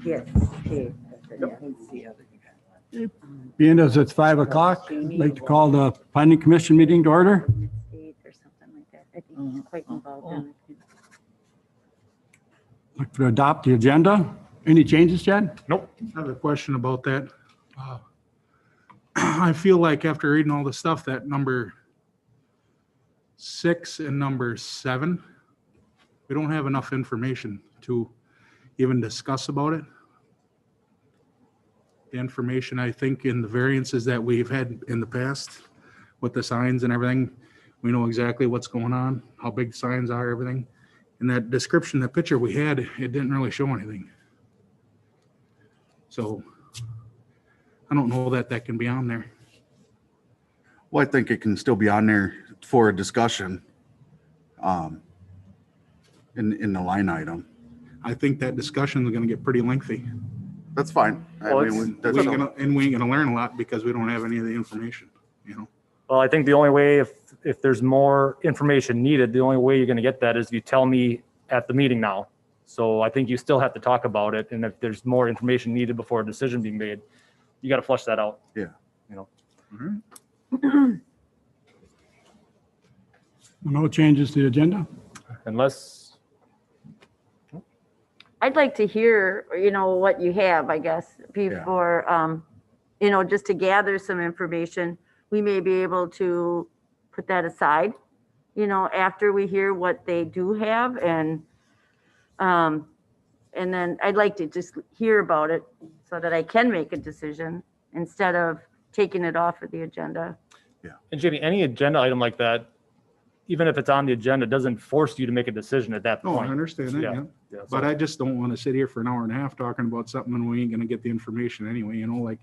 Yes. Okay. Being as it's 5 o'clock, I'd like to call the planning commission meeting to order. State or something like that. I think he's quite involved in it. Look to adopt the agenda. Any changes, Chad? Nope. I have a question about that. I feel like after reading all the stuff that number 6 and number 7, we don't have enough information to even discuss about it. The information, I think, in the variances that we've had in the past with the signs and everything, we know exactly what's going on, how big signs are, everything. And that description, that picture we had, it didn't really show anything. So I don't know that that can be on there. Well, I think it can still be on there for a discussion in the line item. I think that discussion is going to get pretty lengthy. That's fine. We ain't gonna learn a lot because we don't have any of the information, you know? Well, I think the only way, if there's more information needed, the only way you're gonna get that is if you tell me at the meeting now. So I think you still have to talk about it, and if there's more information needed before a decision being made, you gotta flush that out. Yeah. You know, No changes to the agenda? unless, I'd like to hear, what you have, I guess, before, just to gather some information. We may be able to put that aside, after we hear what they do have, and then I'd like to just hear about it so that I can make a decision instead of taking it off of the agenda. and Jamie, any agenda item like that, even if it's on the agenda, doesn't force you to make a decision at that Oh, I point. understand that, yeah. Yeah, so- But I just don't want to sit here for an hour and a half talking about something and we ain't gonna get the information anyway, like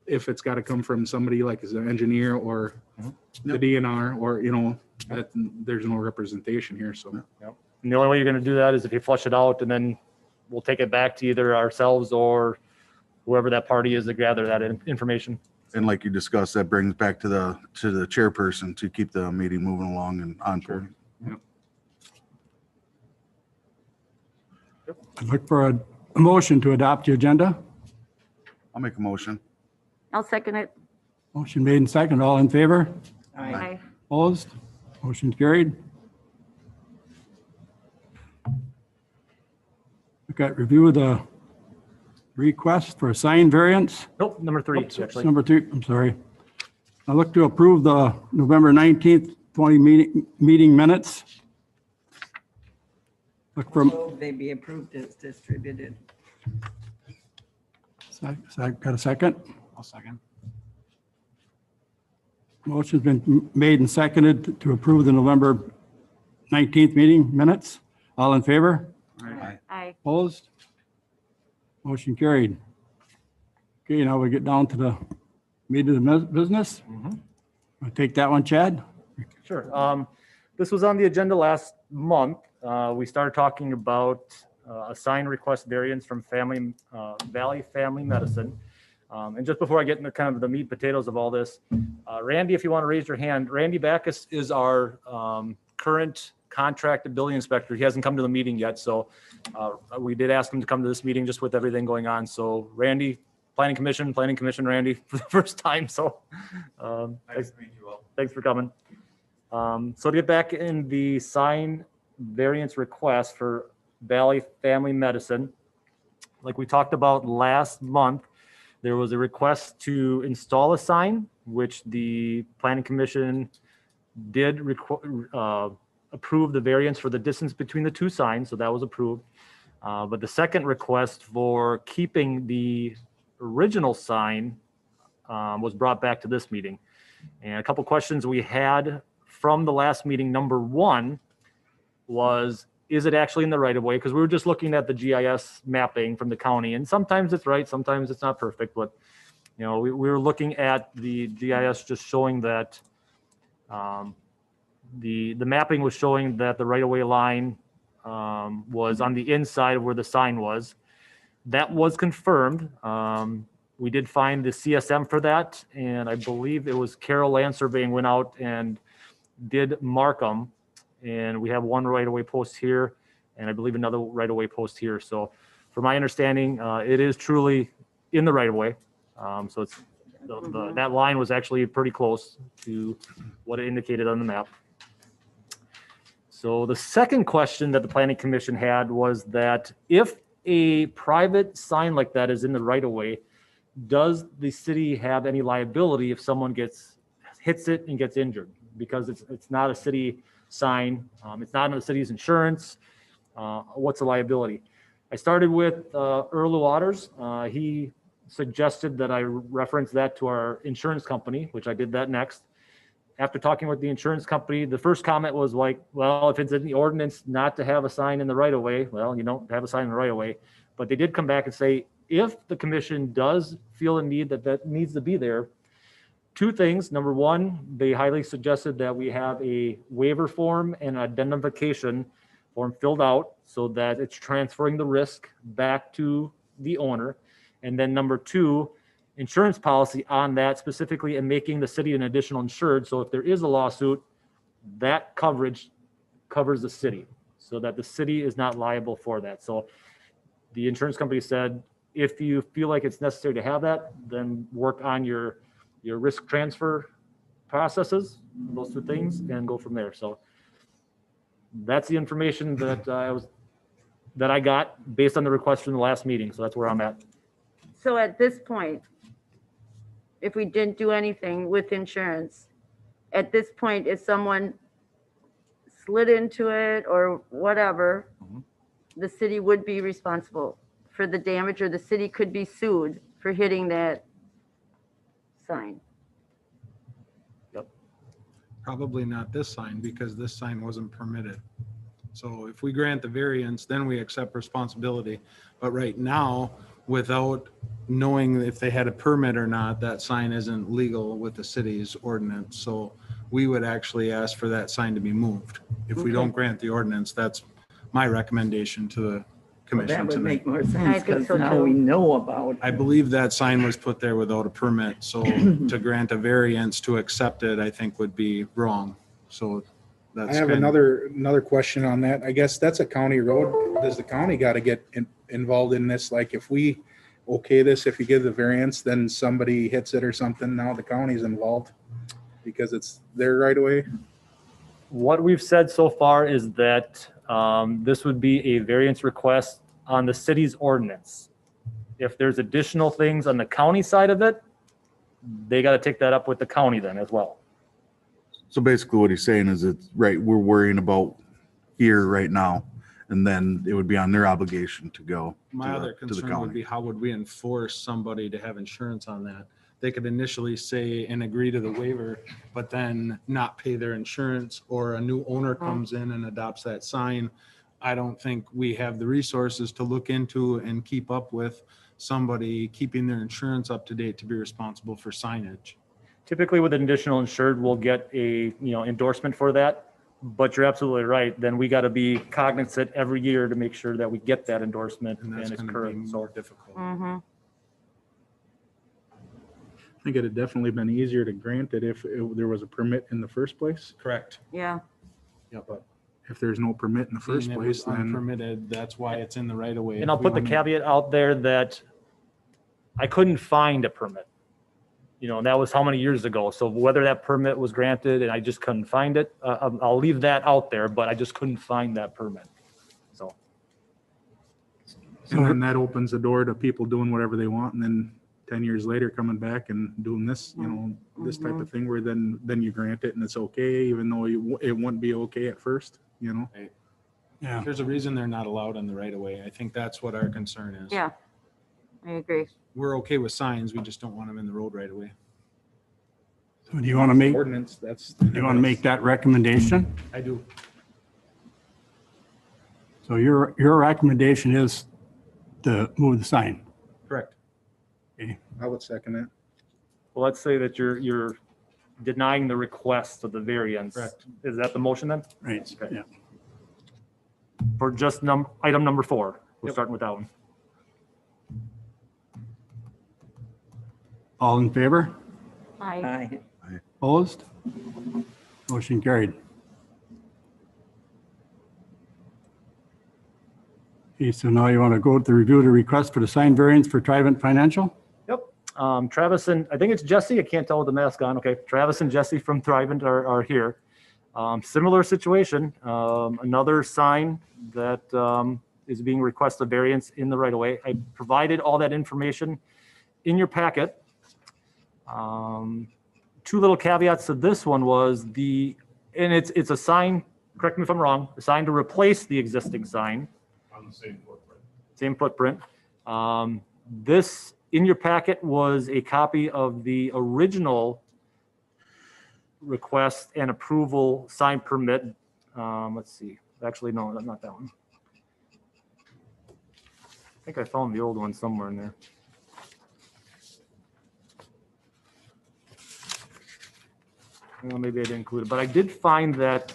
if it's got to come from somebody like as an engineer or the DNR or, that there's no representation here, so. And the only way you're gonna do that is if you flush it out, and then we'll take it back to either ourselves or whoever that party is to gather that information. And like you discussed, that brings back to the chairperson to keep the meeting moving along and on. Sure. I'd look for a motion to adopt the agenda. I'll make a motion. I'll second it. Motion made and second. All in favor? Aye. Opposed? Motion carried. Okay, review of the request for a sign variance. Nope, number 3, actually. Number 2, I'm sorry. I look to approve the November 19th, 20 meeting minutes. Look for, They be approved as distributed. got a second? I'll second. Motion's been made and seconded to approve the November 19th meeting minutes. All in favor? Aye. Opposed? Motion carried. Okay, now we get down to the meat of the business. I'll take that one, Chad. Sure. This was on the agenda last month. We started talking about a sign request variance from Valley Family Medicine. And just before I get into kind of the meat and potatoes of all this, Randy, if you want to raise your hand, Randy Backus is our current contracted building inspector. He hasn't come to the meeting yet, so we did ask him to come to this meeting just with everything going on. So Randy, Planning Commission, Randy, for the first time. So Nice to meet you all. thanks for coming. So to get back in the sign variance request for Valley Family Medicine, like we talked about last month, there was a request to install a sign, which the Planning Commission did approve the variance for the distance between the two signs, so that was approved. But the second request for keeping the original sign was brought back to this meeting. And a couple questions we had from the last meeting. Number 1 was, is it actually in the right of way? Because we were just looking at the GIS mapping from the county, and sometimes it's right, sometimes it's not perfect, but we were looking at the GIS just showing that the mapping was showing that the right of way line was on the inside of where the sign was. That was confirmed. We did find the CSM for that, and I believe it was Carroll Land Surveying went out and did mark them. And we have one right-of-way post here. and I believe another right-of-way post here. So from my understanding, it is truly in the right-of-way. So it's, that line was actually pretty close to what it indicated on the map. So the second question that the planning commission had was that if a private sign like that is in the right-of-way, does the city have any liability if someone hits it and gets injured? Because it's not a city sign, it's not in the city's insurance. What's the liability? I started with Earl Waters. He suggested that I reference that to our insurance company, which I did that next. After talking with the insurance company, the first comment was like, well, if it's in the ordinance not to have a sign in the right-of-way, well, you don't have a sign in the right-of-way. But they did come back and say, if the commission does feel a need that needs to be there, two things. Number one, they highly suggested that we have a waiver form and identification form filled out so that it's transferring the risk back to the owner. And then number two, insurance policy on that specifically and making the city an additional insured. So if there is a lawsuit, that coverage covers the city so that the city is not liable for that. So the insurance company said, if you feel like it's necessary to have that, then work on your risk transfer processes, those two things, and go from there. So that's the information that I got based on the request from the last meeting. So that's where I'm at. So at this point, if we didn't do anything with insurance, at this point, if someone slid into it or whatever, the city would be responsible for the damage, or the city could be sued for hitting that sign. Probably not this sign because this sign wasn't permitted. So if we grant the variance, then we accept responsibility. But right now, without knowing if they had a permit or not, that sign isn't legal with the city's ordinance. So we would actually ask for that sign to be moved. If we don't grant the ordinance, that's my recommendation to the Well, commission that would tonight. make more I sense think because so, now too. we know about. I believe that sign was put there without a permit, so to grant a variance to accept it, I think would be wrong. So I that's have kind of, another question on that. I guess that's a county road. Does the county got to get involved in this? Like if we okay this, if you give the variance, then somebody hits it or something, now the county's involved because it's their right away? What we've said so far is that this would be a variance request on the city's ordinance. If there's additional things on the county side of it, they got to take that up with the county then as well. So basically what he's saying is it's right, we're worrying about here right now, and then it would be on their obligation to go my other to the concern would county. be how would we enforce somebody to have insurance on that? They could initially say and agree to the waiver, but then not pay their insurance, or a new owner comes in and adopts that sign. I don't think we have the resources to look into and keep up with somebody keeping their insurance up to date to be responsible for signage. Typically with an additional insured, we'll get a, endorsement for that. But you're absolutely right. Then we got to be cognizant every year to make sure that we get that endorsement And and that's it's going to be current. So more difficult. Mm-hmm. I think it'd definitely been easier to grant it if there was a permit in the first place. Correct. Yeah. But if there's no permit in the first Being it place, was then unpermitted, that's why it's in the right of way. And I'll put the caveat out there that I couldn't find a permit. That was how many years ago. So whether that permit was granted and I just couldn't find it, I'll leave that out there, but I just couldn't find that permit. So and then that opens the door to people doing whatever they want, and then 10 years later coming back and doing this, this type of thing where then you grant it and it's okay, even though it wouldn't be okay at first, Yeah. There's a reason they're not allowed in the right of way. I think that's what our concern is. Yeah, I agree. We're okay with signs, we just don't want them in the road right away. So do you want to make, Ordinance, that's. that recommendation? I do. So your recommendation is to move the sign. Correct. I would second that. well, let's say that you're denying the request of the variance. Correct. Is that the motion then? Right. Okay. Yeah. For just item number 4, we're Yep. starting with that one. All in favor? Aye. Opposed? Motion carried. Okay, so now you want to go to review the request for the sign variance for Trivent Financial? Yep. Travis and I think it's Jesse. I can't tell with the mask on. Okay. Travis and Jesse from Thrivent are here. Similar situation. Another sign that is being requested variance in the right of way. I provided all that information in your packet. Two little caveats to this one was and it's a sign, correct me if I'm wrong, a sign to replace the existing sign. On the same footprint. Same footprint. This in your packet was a copy of the original request and approval sign permit. Let's see. Actually, no, not that one. I think I found the old one somewhere in there. Well, maybe I didn't include it, but I did find that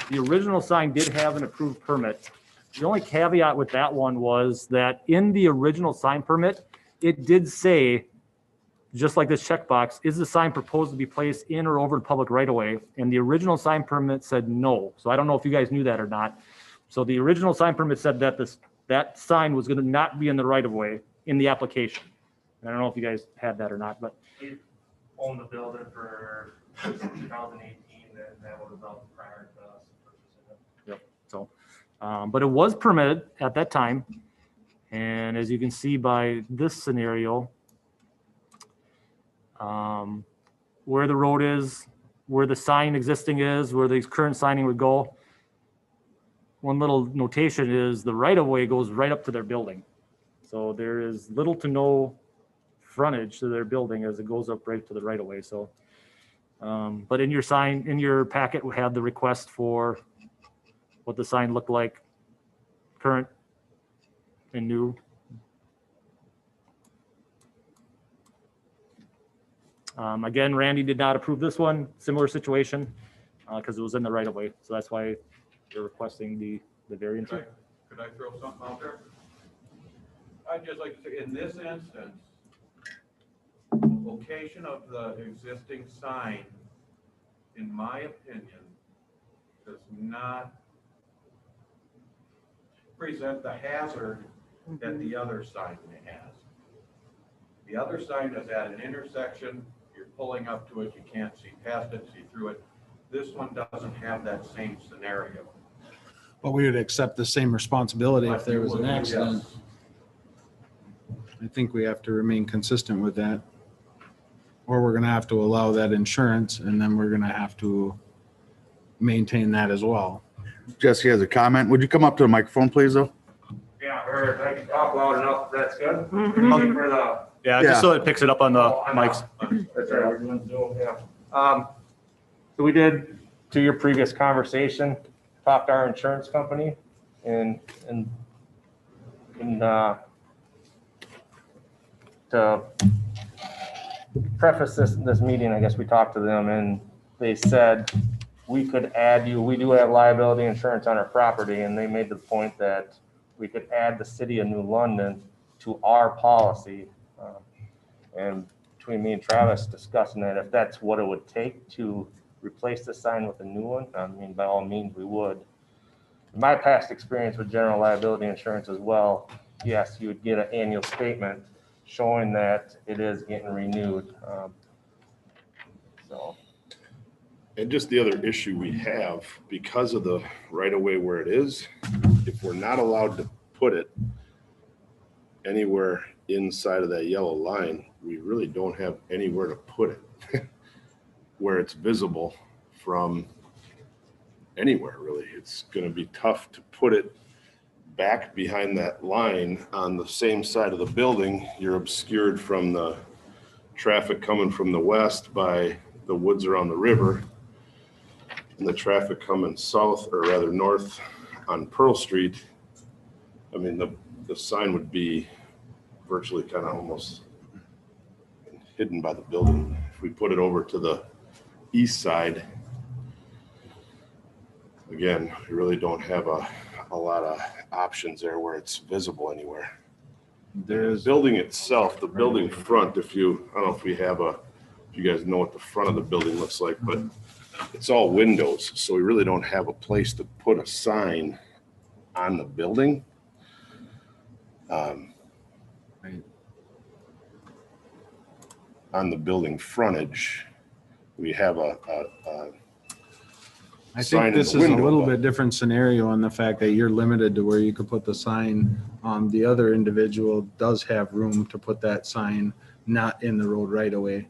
the original sign did have an approved permit. The only caveat with that one was that in the original sign permit, it did say, just like this checkbox, is the sign proposed to be placed in or over the public right of way? And the original sign permit said no. So I don't know if you guys knew that or not. So the original sign permit said that that sign was going to not be in the right of way in the application. I don't know if you guys had that or not, but We owned the building for 2018, and that was about prior to us purchasing it. so, but it was permitted at that time. And as you can see by this scenario, where the road is, where the sign existing is, where the current signing would go. One little notation is the right of way goes right up to their building. So there is little to no frontage to their building as it goes up right to the right of way. So, but in your packet, we had the request for what the sign looked like, current and new. Again, Randy did not approve this one, similar situation, because it was in the right of way. So that's why they're requesting the variance. Could I throw something out there? I'd just like to say, in this instance, location of the existing sign, in my opinion, does not present the hazard that the other sign has. The other sign is at an intersection, you're pulling up to it, you can't see past it, see through it. This one doesn't have that same scenario. But we would accept the same responsibility if there was an accident. Yes. I think we have to remain consistent with that. Or we're gonna have to allow that insurance, and then we're gonna have to maintain that as well. Jesse has a comment. Would you come up to the microphone, please, though? Yeah, or I can talk loud enough, that's good. Looking for the. Yeah, just so it picks it up on the mics. That's right, we're doing Zoom, yeah. So we did, to your previous conversation, talked to our insurance company and to preface this meeting, I guess we talked to them and they said we could add you, we do have liability insurance on our property, and they made the point that we could add the city of New London to our policy. And between me and Travis discussing that, if that's what it would take to replace the sign with a new one, I mean, by all means, we would. In my past experience with general liability insurance as well, yes, you would get an annual statement showing that it is getting renewed. So. And just the other issue we have, because of the right of way where it is, if we're not allowed to put it anywhere inside of that yellow line, we really don't have anywhere to put it where it's visible from anywhere, really. It's going to be tough to put it back behind that line on the same side of the building. You're obscured from the traffic coming from the west by the woods around the river, and the traffic coming south, or rather north on Pearl Street. I mean, the sign would be virtually kind of almost hidden by the building. If we put it over to the east side, again, we really don't have a lot of options there where it's visible anywhere. The building itself, the building front, I don't know if you guys know what the front of the building looks like, but it's all windows. So we really don't have a place to put a sign on the building. Um, Right. On the building frontage, we have a I sign think in this the is a window, little but- bit different scenario in the fact that you're limited to where you could put the sign. The other individual does have room to put that sign not in the road right away.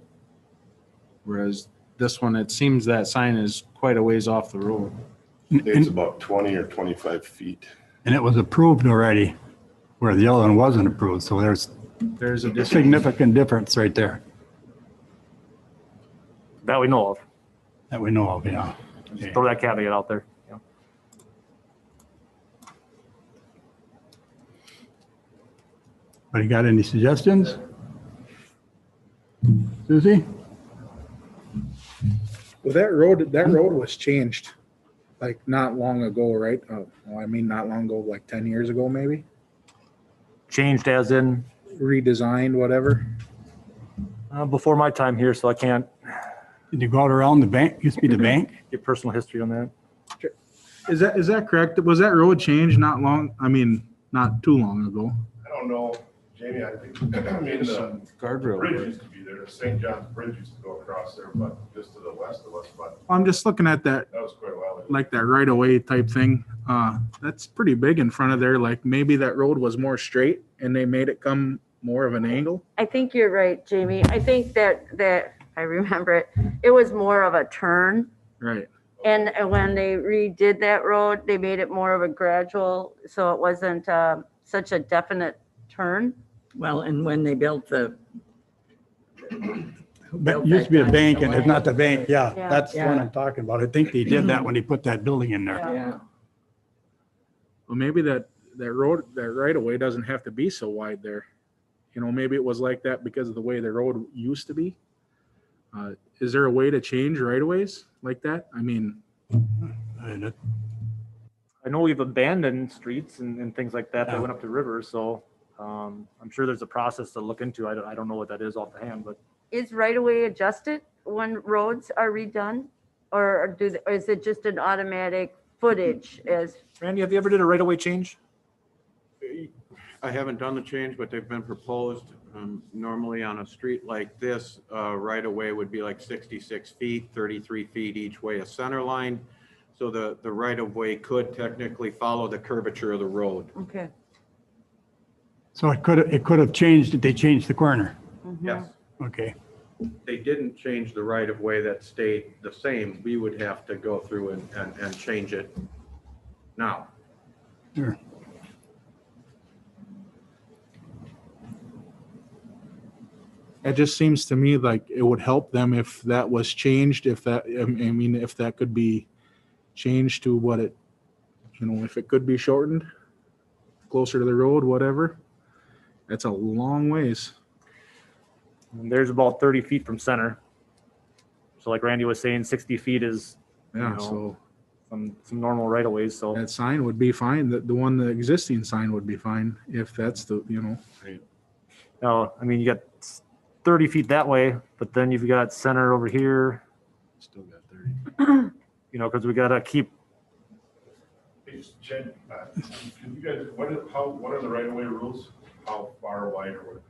Whereas this one, it seems that sign is quite a ways off the road. it's about 20 or 25 feet. And it was approved already, where the other one wasn't approved, so there's There's a a difference. significant difference right there That we know of. that we know of, yeah. Just throw that caveat out there. Yeah. But you got any suggestions? Susie? Well, that road was changed like not long ago, right? Well, I mean, not long ago, like 10 years ago, maybe. Changed as in Redesigned, whatever. before my time here, so I can't Did you go out around the bank? Used to be the bank? get personal history on that. Is that correct? Was that road changed not too long ago? I don't know, Jamie, I think, I mean, the Guardrail. bridge used to be there, St. John's Bridge used to go across there, but just to the west of us, but I'm just looking at that, that was quite a while ago. like that right of way type thing. That's pretty big in front of there. Like maybe that road was more straight and they made it come more of an angle. I think you're right, Jamie. I think that I remember it. It was more of a turn. Right. And when they redid that road, they made it more of a gradual, so it wasn't such a definite turn. Well, and when they built the. But used to be a bank and it's not the bank, yeah, Yeah. that's the one I'm talking about. I think they did that when they put that building in there. Yeah. Well, maybe that road, that right of way doesn't have to be so wide there. You know, maybe it was like that because of the way the road used to be. Is there a way to change right of ways like that? I mean, And it- I know we've abandoned streets and things like that that Yeah. went up to rivers, so I'm sure there's a process to look into. I don't know what that is off the hand, but Is right-of-way adjusted when roads are redone? Or or is it just an automatic footage as, Randy, have you ever did a right-of-way change? I haven't done the change, but they've been proposed. Normally on a street like this, right of way would be like 66 feet, 33 feet each way a center line. So the right of way could technically follow the curvature of the road. okay. So it could have changed if they changed the corner. Yes. Okay. They didn't change the right of way that stayed the same. We would have to go through and change it now. Sure. it just seems to me like it would help them if that was changed, if that, I mean, if that could be changed to what it, you know, if it could be shortened closer to the road, whatever. That's a long ways. And there's about 30 feet from center. So like Randy was saying, 60 feet is Yeah, know, so some normal right of ways. So that sign would be fine. The existing sign would be fine if that's the, you know. no, I mean, you got 30 feet that way, but then you've got center over here, Still got 30. you know, because we got to keep, Jen, can you guys, what are the right of way rules? How far wide or what?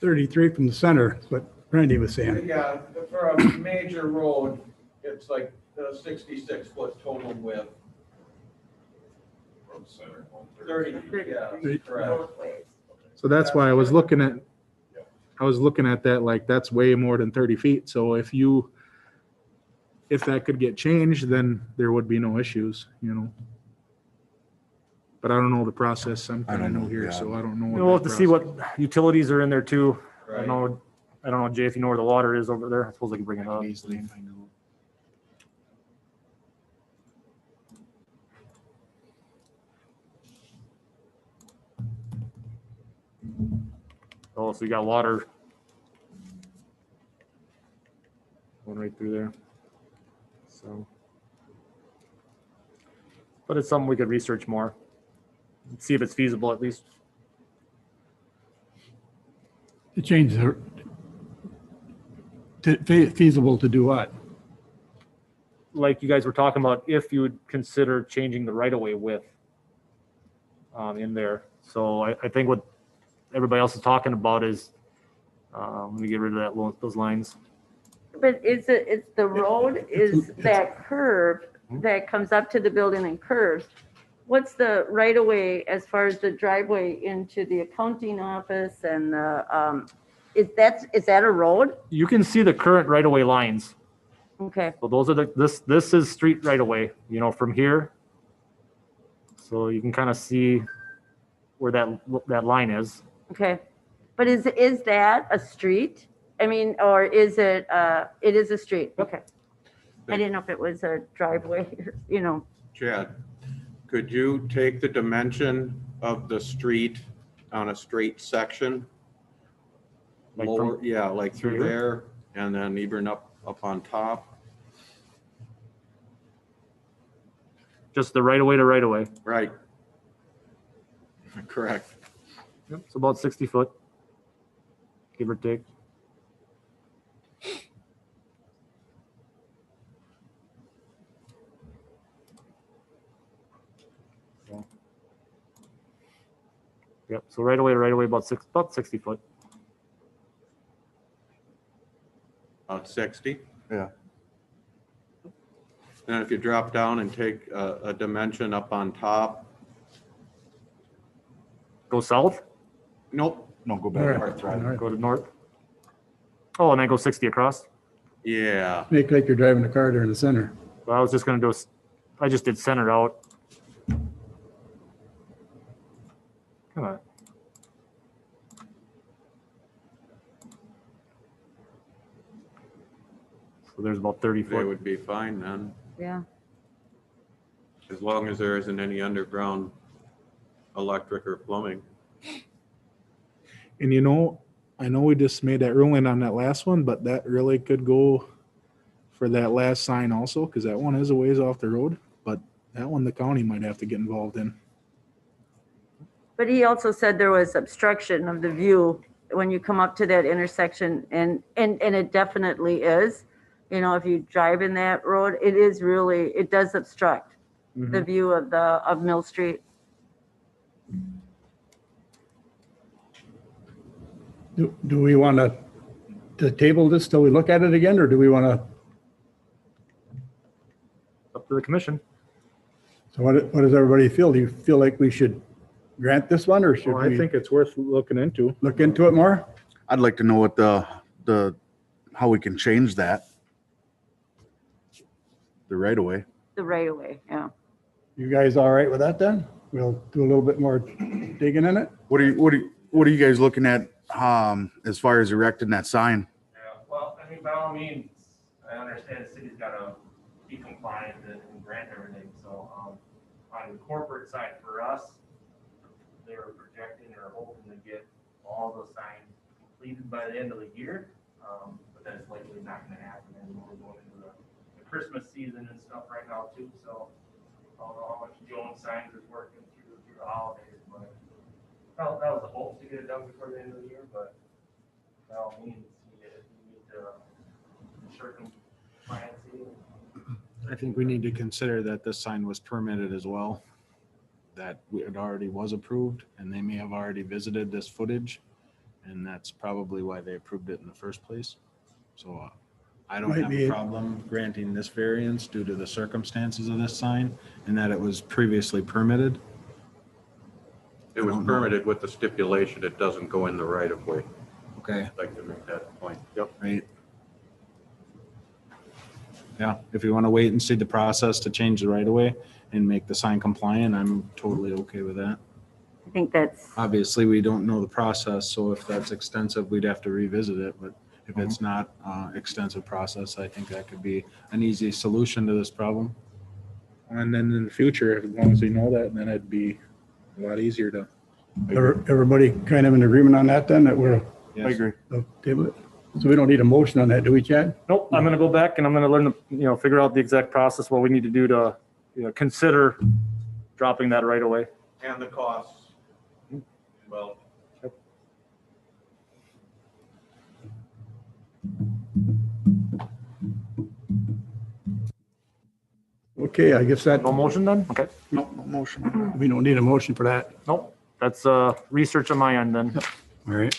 33 from the center, is what Randy was saying. Yeah, for a major road, it's like 66 foot total width. From center. 30, yeah, correct. So that's why I was looking at that, like, that's way more than 30 feet. So if that could get changed, then there would be no issues, you know. But I don't know the process. I'm kind of new here, so I don't know. we'll have to see what utilities are in there too. I Right. don't know, Jay, if you know where the water is over there. I suppose I can bring it up. Easily find out. Oh, so you got water going right through there. So, but it's something we could research more, see if it's feasible at least. To change feasible to do what? Like you guys were talking about, if you would consider changing the right of way width. in there. So I think what everybody else is talking about is, let me get rid of those lines. But it's the road is that curve that comes up to the building and curves. What's the right of way as far as the driveway into the accounting office and the, is that a road? You can see the current right-of-way lines. Okay, So those are this is street right-of-way, from here. So you can kind of see where that line is. okay. But is that a street? I mean, or is it is a street? Okay. I didn't know if it was a driveway, Chad, could you take the dimension of the street on a straight section? Like Lower, from- yeah, like through here? there, and then even up on top? Just the right-of-way to right-of-way. Right. Correct. Yep, it's about 60 foot, give or take. Yep, so right away about 60 foot. About 60? Yeah. And if you drop down and take a dimension up on top, Go south, nope, No, go All right. back. All right. go to north. Oh, and then go 60 across. yeah, Make like you're driving a car there in the center. Well, I was just gonna do, I just did center out. Come on. So there's about 30 they foot. would be fine then, yeah. as long as there isn't any underground electric or plumbing. And I know we just made that ruling on that last one, but that really could go for that last sign also, because that one is a ways off the road, but that one the county might have to get involved in. But he also said there was obstruction of the view when you come up to that intersection, and it definitely is. If you drive in that road, it does obstruct the view of Mill Street. Do we want to table this till we look at it again, or do we want to, Up to the commission. so what does everybody feel? Do you feel like we should grant this one, or should Well, I we think it's worth looking into. look into it more? I'd like to know what how we can change that. The right of way. The right of way, yeah. You guys all right with that then? We'll do a little bit more digging in it. What are you guys looking at, as far as erecting that sign? Yeah, well, I mean, by all means, I understand the city's gotta be compliant and grant everything, so, on the corporate side for us, they're projecting or hoping to get all those signs completed by the end of the year, but that's likely not gonna happen, and we're going into the Christmas season and stuff right now too, so I don't know how much Jones Signs is working through the holidays, but that was the hope to get it done before the end of the year, but by all means, you need to ensure compliancy. I think we need to consider that this sign was permitted as well, that it already was approved, and they may have already visited this footage, and that's probably why they approved it in the first place. So I don't Might have be. a problem granting this variance due to the circumstances of this sign and that it was previously permitted. It was permitted with the stipulation it doesn't go in the right of way. Okay. I'd like to make that point. Yep. Right. Yeah, if you want to wait and see the process to change the right of way and make the sign compliant, I'm totally okay with that. I think that's, Obviously, we don't know the process, so if that's extensive, we'd have to revisit it, but if it's not extensive process, I think that could be an easy solution to this problem. And then in the future, as long as we know that, then it'd be a lot easier to. Everybody kind of in agreement on that then, that we're, I agree. table it? So we don't need a motion on that, do we, Chad? Nope, I'm gonna go back and I'm gonna learn, figure out the exact process, what we need to do to, consider dropping that right away. And the costs. Well, Okay, I guess that, No motion then? Okay. No, no motion. we don't need a motion for that. Nope. That's research on my end then. All right.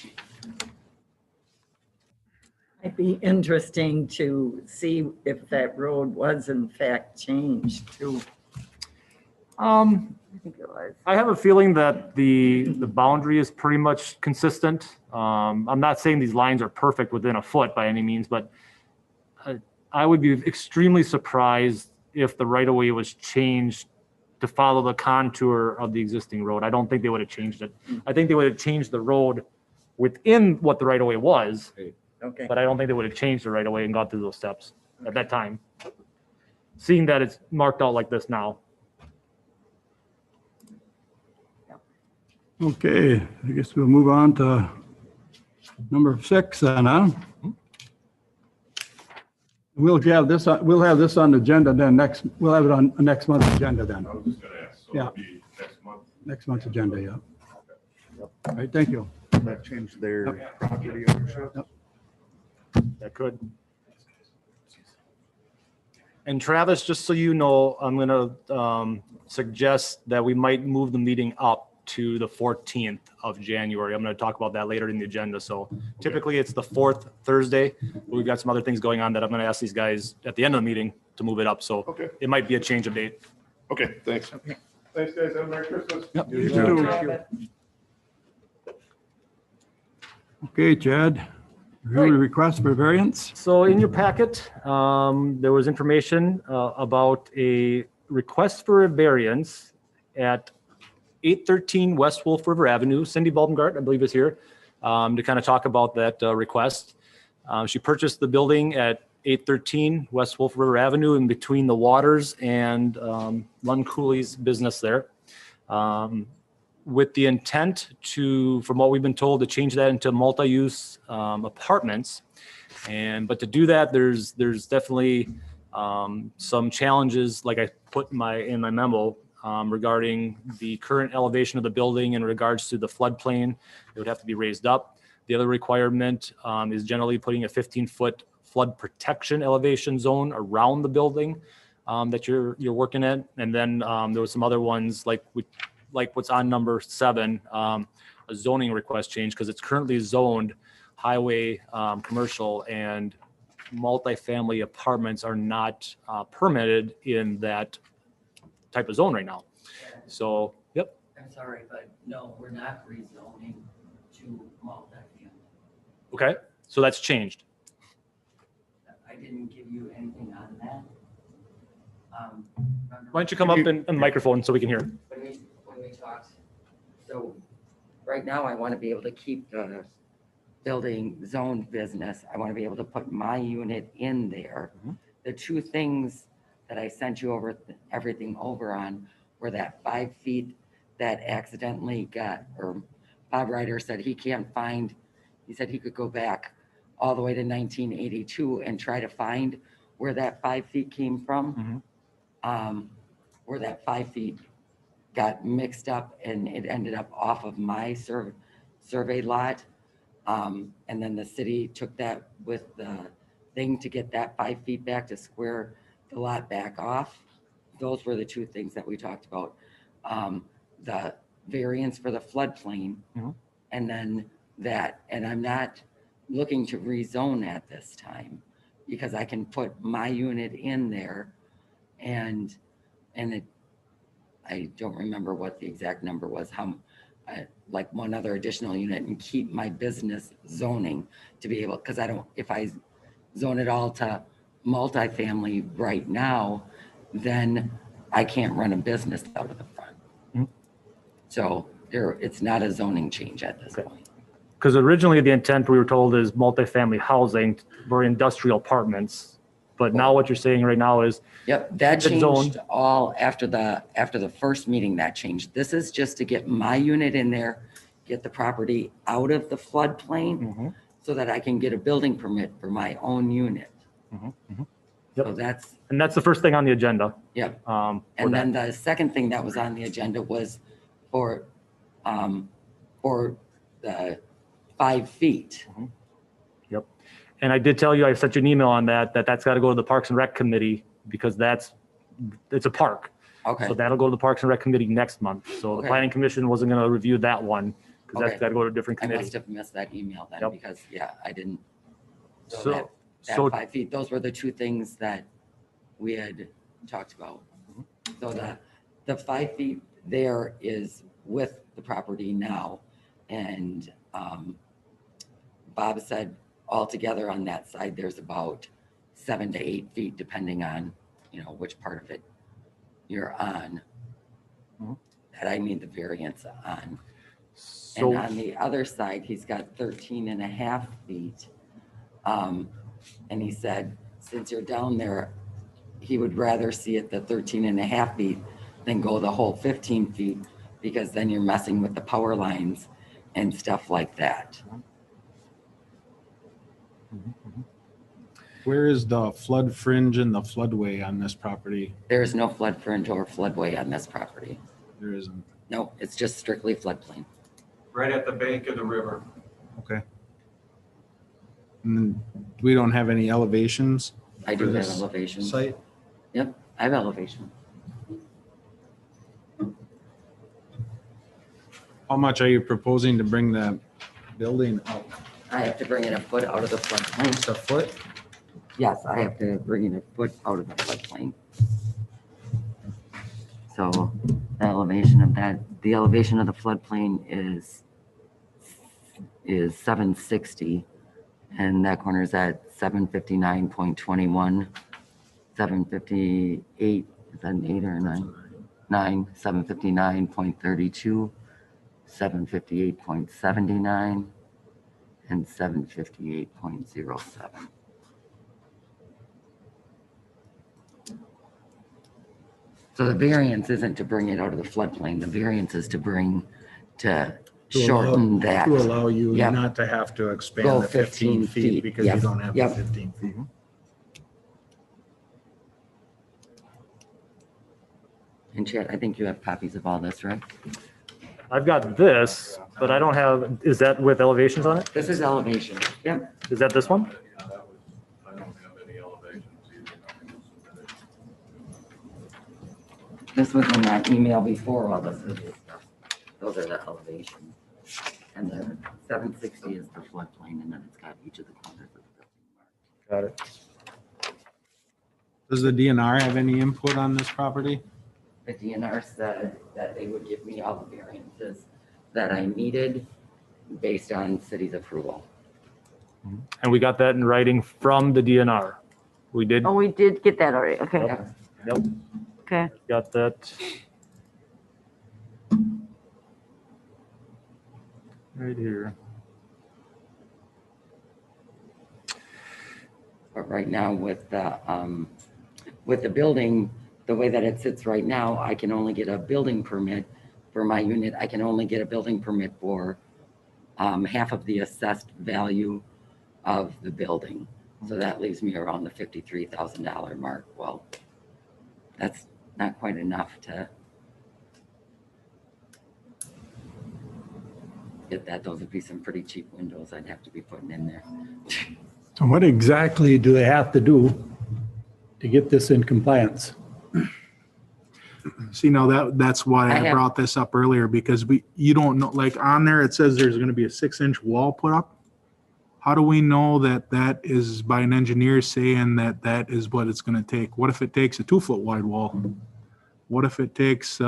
It'd be interesting to see if that road was in fact changed too. I think it was. I have a feeling that the boundary is pretty much consistent. I'm not saying these lines are perfect within a foot by any means, but I would be extremely surprised if the right of way was changed to follow the contour of the existing road. I don't think they would have changed it. I think they would have changed the road within what the right of way was, Okay. but I don't think they would have changed the right of way and got through those steps at that time. Seeing that it's marked out like this now. Okay, I guess we'll move on to number 6 then, huh? We'll have this on the agenda then we'll have it on next month's agenda then. I was just gonna ask, so Yeah. it'll be next month. Next month's agenda, yeah. All right, thank you. That changed their property ownership. That could. And Travis, just so you know, I'm gonna suggest that we might move the meeting up to the 14th of January. I'm gonna talk about that later in the agenda. So typically it's the 4th Thursday, but we've got some other things going on that I'm gonna ask these guys at the end of the meeting to move it up. So Okay, it might be a change of date. okay, thanks. Thanks, guys. Have a Merry Christmas. Yep, You you too. too. Okay, Chad, review the request for variance. So in your packet, there was information about a request for a variance at 813 West Wolf River Avenue. Cindy Balbengart, I believe, is here to kind of talk about that request. She purchased the building at 813 West Wolf River Avenue in between the Waters and Lund Cooley's business there, with the intent to, from what we've been told, to change that into multi-use apartments. But to do that, there's definitely some challenges, like I put in my memo, regarding the current elevation of the building in regards to the floodplain. It would have to be raised up. The other requirement is generally putting a 15-foot flood protection elevation zone around the building that you're working at. And then there were some other ones like what's on number 7, a zoning request change, because it's currently zoned highway commercial, and multifamily apartments are not permitted in that type of zone right now. So, yep. I'm sorry, but no, we're not rezoning to multifamily. Okay, so that's changed. I didn't give you anything on that. Why don't you come up in the microphone so we can hear? When we talked, so right now I want to be able to keep the building zoned business. I want to be able to put my unit in there. The two things that I sent you everything over on were that 5 feet that accidentally got, or Bob Ryder said he can't find, he said he could go back all the way to 1982 and try to find where that 5 feet came from. Where that 5 feet got mixed up and it ended up off of my survey lot. And then the city took that with the thing to get that 5 feet back to square the lot back off. Those were the two things that we talked about. The variance for the floodplain, and then that, and I'm not looking to rezone at this time because I can put my unit in there and it, I don't remember what the exact number was, like one other additional unit, and keep my business zoning to be able, because I don't, if I zone it all to multifamily right now, then I can't run a business out of the front. So it's not a zoning change at this point. Because originally the intent, we were told, is multifamily housing for industrial apartments. But now what you're saying right now is. Yep, that It's zoned. changed all after the first meeting that changed. This is just to get my unit in there, get the property out of the floodplain so that I can get a building permit for my own unit. Yep. So that's, And that's the first thing on the agenda. yep. for And that. then the second thing that was on the agenda was for the 5 feet. Yep. And I did tell you, I sent you an email on that's got to go to the Parks and Rec Committee, because that's it's a park. Okay, So that'll go to the Parks and Rec Committee next month. So the Okay. Planning Commission wasn't gonna review that one, because that's Okay. gotta go to a different I must committee. have missed that email then, Yep. because, yeah, I didn't. So, That so 5 feet, those were the two things that we had talked about. So the 5 feet there is with the property now. And Bob said altogether on that side, there's about 7 to 8 feet, depending on, which part of it you're on. Mhm. That I need the variance on. And so on the other side, he's got 13 and a half feet. And he said, since you're down there, he would rather see it the 13 and a half feet than go the whole 15 feet, because then you're messing with the power lines and stuff like that. Where is the flood fringe and the floodway on this property? There is no flood fringe or floodway on this property. There isn't. No, it's just strictly floodplain. Right at the bank of the river. Okay. And then we don't have any elevations I for do have this elevation. site? Yep, I have elevation. How much are you proposing to bring the building up? I have to bring it a foot out of the floodplain. Just a foot? Yes, I have to bring it a foot out of the floodplain. So the elevation of the floodplain is 760, and that corner is at 759.21, 758, is that an 8 or a 9? 9, 759.32, 758.79, and 758.07. So the variance isn't to bring it out of the floodplain. The variance is to shorten that. To allow you Yep. not to have to Go expand the 15 feet. feet because you Yep. don't have the Yep. 15 feet. And Chad, I think you have copies of all this, right? I've got this, but I don't have, is that with elevations on it? This is elevation. Yep. Is that this one? I don't have any elevations either. This was in that email before all this other stuff. Those are the elevations. And the 760 is the floodplain, and then it's got each of the corners of the building. Got it. Does the DNR have any input on this property? The DNR said that they would give me all the variances that I needed based on city's approval. And we got that in writing from the DNR. We did, Oh, we did get that already. Okay, Yep. yep, okay. got that. Right here. But right now with the building, the way that it sits right now, I can only get a building permit for my unit. I can only get a building permit for half of the assessed value of the building. So that leaves me around the $53,000 mark. Well, that's not quite enough to get that. Those would be some pretty cheap windows I'd have to be putting in there. So what exactly do they have to do to get this in compliance? See, now that's why I I have- brought this up earlier, because you don't know, like on there, it says there's gonna be a 6-inch wall put up. How do we know that that is by an engineer saying that that is what it's gonna take? What if it takes a 2-foot wide wall? What if it takes,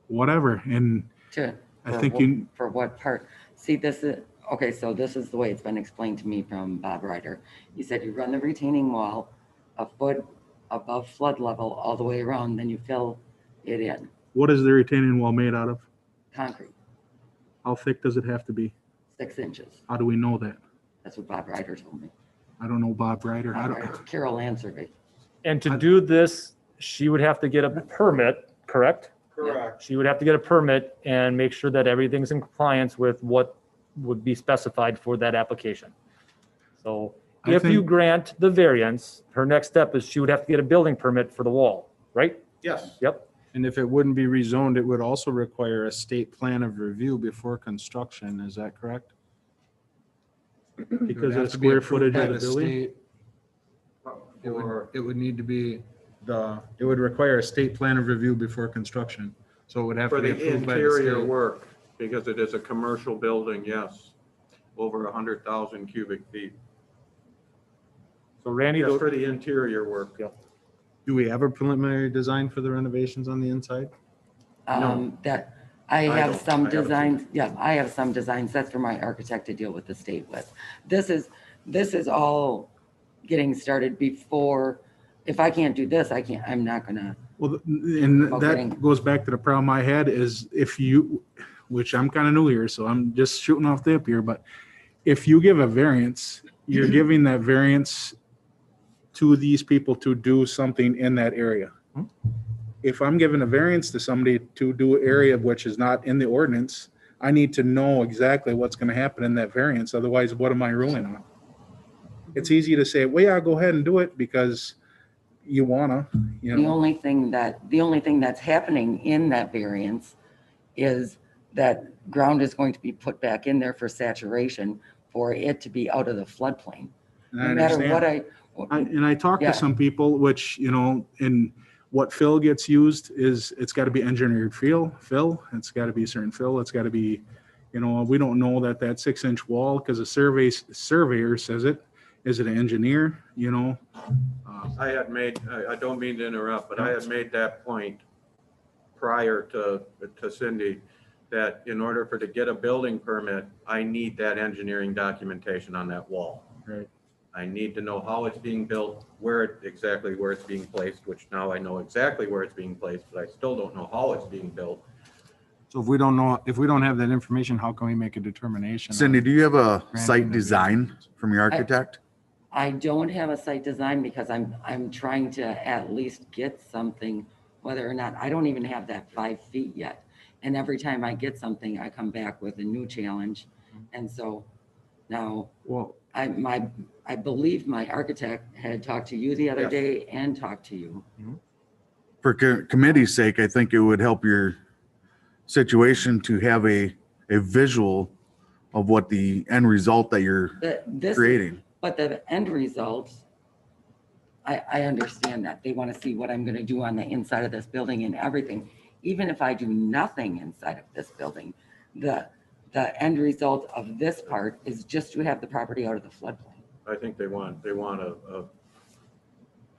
whatever? And To- I for think wh- you, For what part? See, this is, okay, so this is the way it's been explained to me from Bob Ryder. He said you run the retaining wall a foot above flood level all the way around, then you fill it in, what is the retaining wall made out of? concrete, How thick does it have to be? 6 inches. How do we know that? That's what Bob Ryder told me. I don't know Bob Ryder. I don't, Carol Land Survey. And to do this, she would have to get a permit, correct? Correct. She would have to get a permit and make sure that everything's in compliance with what would be specified for that application. So I if you think- grant the variance, her next step is she would have to get a building permit for the wall, right? Yes. Yep. and if it wouldn't be rezoned, it would also require a state plan of review before construction. Is that correct? Because of the square footage of the building. It would need to be it would require a state plan of review before construction. So it would have For to be the approved by the interior state. work, because it is a commercial building, yes, over 100,000 cubic feet. So Randy, Yes, for the interior work. Do we have a preliminary design for the renovations on the inside? That, I I have don't. some I haven't seen designs, yeah, I have some designs. That's for my architect to deal with the state with. This is all getting started before, if I can't do this, I'm not gonna, Well, and Okay. that goes back to the problem I had is if you, which I'm kind of new here, so I'm just shooting off the hip here, but if you give a variance, you're giving that variance to these people to do something in that area. If I'm giving a variance to somebody to do an area which is not in the ordinance, I need to know exactly what's going to happen in that variance. Otherwise, what am I ruling on? It's easy to say, well, yeah, go ahead and do it because you wanna, you the know. only thing that's happening in that variance is that ground is going to be put back in there for saturation for it to be out of the floodplain. And I No matter understand. what And I talked Yeah. to some people, which, you know, in what fill gets used is, it's got to be engineered fill, it's got to be certain fill, it's got to be, you know, we don't know that 6-inch wall, because a surveyor says it. Is it an engineer, you know? I had made, I don't mean to interrupt, but I had made that point prior to Cindy, that in order to get a building permit, I need that engineering documentation on that wall. Right. I need to know how it's being built, exactly where it's being placed, which now I know exactly where it's being placed, but I still don't know how it's being built. So if we don't have that information, how can we make a determination? on- Cindy, do you have a Granting site the design variance. from your architect? I don't have a site design because I'm trying to at least get something, whether or not, I don't even have that 5 feet yet. And every time I get something, I come back with a new challenge. And so now Well, I believe my architect had talked to you the other Yes. day and talked to you. For committee's sake, I think it would help your situation to have a visual of what the end result that you're This, creating. but the end result, I understand that. They want to see what I'm going to do on the inside of this building and everything. Even if I do nothing inside of this building, the end result of this part is just to have the property out of the floodplain. I think they want a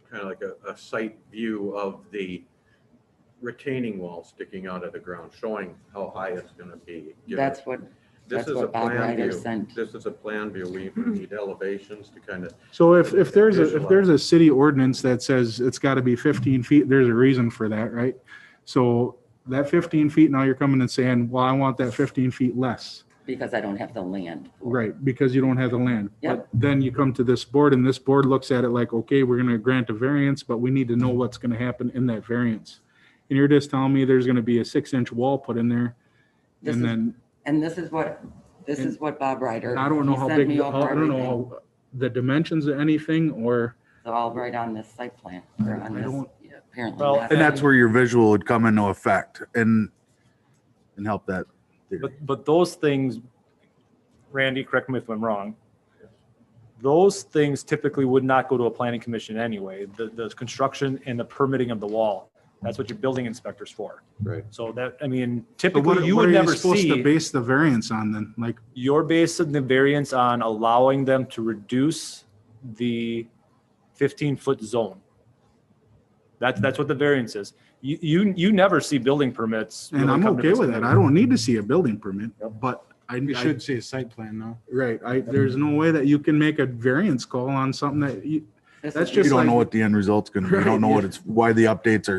kind of like a site view of the retaining wall sticking out of the ground, showing how high it's gonna be. That's what This that's is a what Bob plan Ryder view. sent. This is a plan view. We need elevations to kind of, so if there's a city ordinance that says it's got to be 15 feet, there's a reason for that, right? So that 15 feet, now you're coming and saying, well, I want that 15 feet less. Because I don't have the land. for it. Right, because you don't have the land. Yep. But then you come to this board and this board looks at it like, okay, we're gonna grant a variance, but we need to know what's gonna happen in that variance. And you're just telling me there's gonna be a 6-inch wall put in there. This And is- then, And this is what Bob Ryder. I don't know he how sent big, me I over don't know everything. how the dimensions of anything, or, It's all right on this site plan, or on I this, don't- yeah, apparently. Well, not. And that's where your visual would come into effect and help that. theory. but those things, Randy, correct me if I'm wrong. Those things typically would not go to a planning commission anyway, the construction and the permitting of the wall. That's what your building inspector's for. Right. So that, I mean, but typically you what would are you never supposed to see, base the variance on then? Like, you're basing the variance on allowing them to reduce the 15-foot zone. That's what the variance is. You never see building permits. and really I'm come to okay this with that. committee. I don't need to see a building permit, but We should see a site plan now. Right, there's no way that you can make a variance call on something that you, This that's is- just You don't like- know what the end result's gonna be. You don't know Right, what it's, why the updates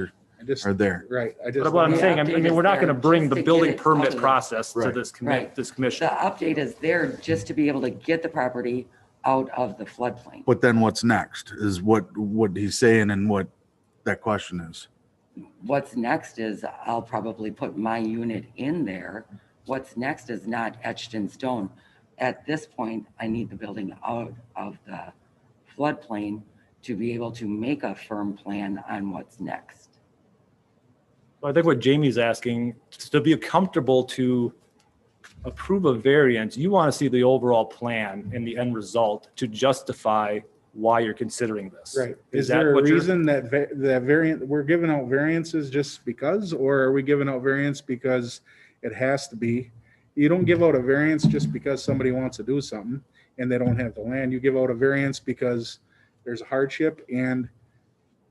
I just, are there. right, I But just. what I'm The saying, I update mean, is we're not there going to bring just the to get building it out permit of the- process to Right. this Right. commission. The update is there just to be able to get the property out of the floodplain. But then what's next is what he's saying and what that question is. What's next is I'll probably put my unit in there. What's next is not etched in stone. At this point, I need the building out of the floodplain to be able to make a firm plan on what's next. I think what Jamie's asking, to be comfortable to approve a variance, you want to see the overall plan and the end result to justify why you're considering this. Right. Is that there a what you're- reason that that variant, we're giving out variances just because, or are we giving out variance because it has to be? You don't give out a variance just because somebody wants to do something and they don't have the land. You give out a variance because there's a hardship and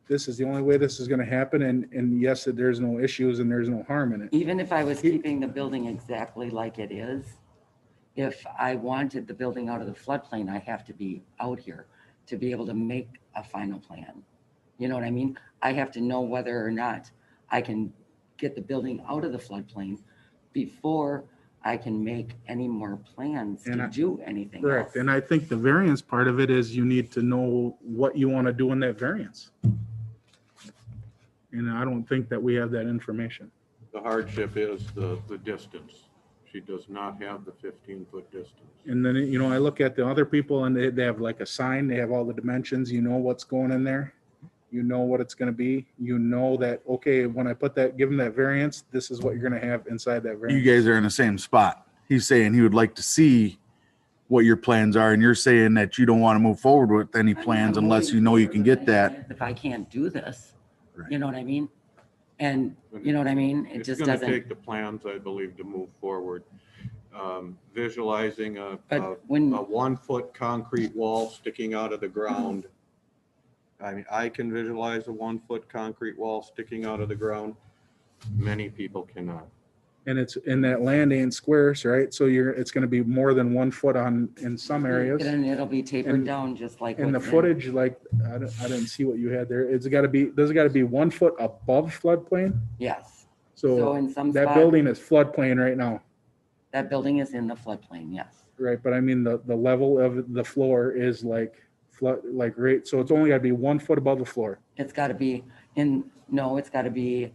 this is the only way this is gonna happen. And yes, there's no issues and there's no harm in it. Even if I was keeping the building exactly like it is, if I wanted the building out of the floodplain, I have to be out here to be able to make a final plan. You know what I mean? I have to know whether or not I can get the building out of the floodplain before I can make any more plans And to I- do anything else. Correct. And I think the variance part of it is you need to know what you want to do in that variance. And I don't think that we have that information. The hardship is the distance. She does not have the 15-foot distance. And then, you know, I look at the other people and they have like a sign, they have all the dimensions, you know what's going in there. You know what it's gonna be. You know that, okay, when I put that, give them that variance, this is what you're gonna have inside that You variance. guys are in the same spot. He's saying he would like to see what your plans are, and you're saying that you don't want to move forward with any plans I'm unless moving you know you forward can with get that. If I can't do this, Right. you know what I mean? And, you know what I mean? It It's just gonna doesn't, take the plans, I believe, to move forward. Visualizing a but when, 1-foot concrete wall sticking out of the ground. I mean, I can visualize a 1-foot concrete wall sticking out of the ground. Many people cannot. And it's, in that land ain't squares, right? So it's gonna be more than 1 foot in some areas. and it'll be tapered And- down just like. And the what's in- footage, like, I didn't see what you had there. Does it gotta be 1 foot above floodplain? Yes. So So in some that spots, building is floodplain right now. that building is in the floodplain, yes. Right, but I mean, the level of the floor is like flood, like right, so it's only gotta be 1 foot above the floor. It's got to be it's got to be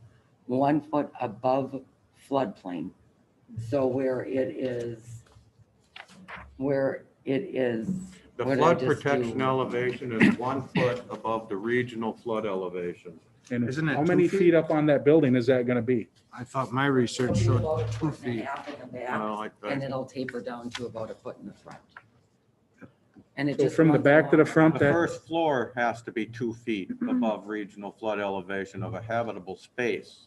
1 foot above floodplain. So where it is. The What did I flood just protection do? elevation is 1 foot above the regional flood elevation. And Isn't it how 2 many feet? feet up on that building is that gonna be? I thought my research showed About a 2 foot and a feet. half in the back, Well, and it'll taper down to about a foot in the front. And it So just. from the runs back to the along. front, The that, first floor has to be 2 feet above regional flood elevation of a habitable space.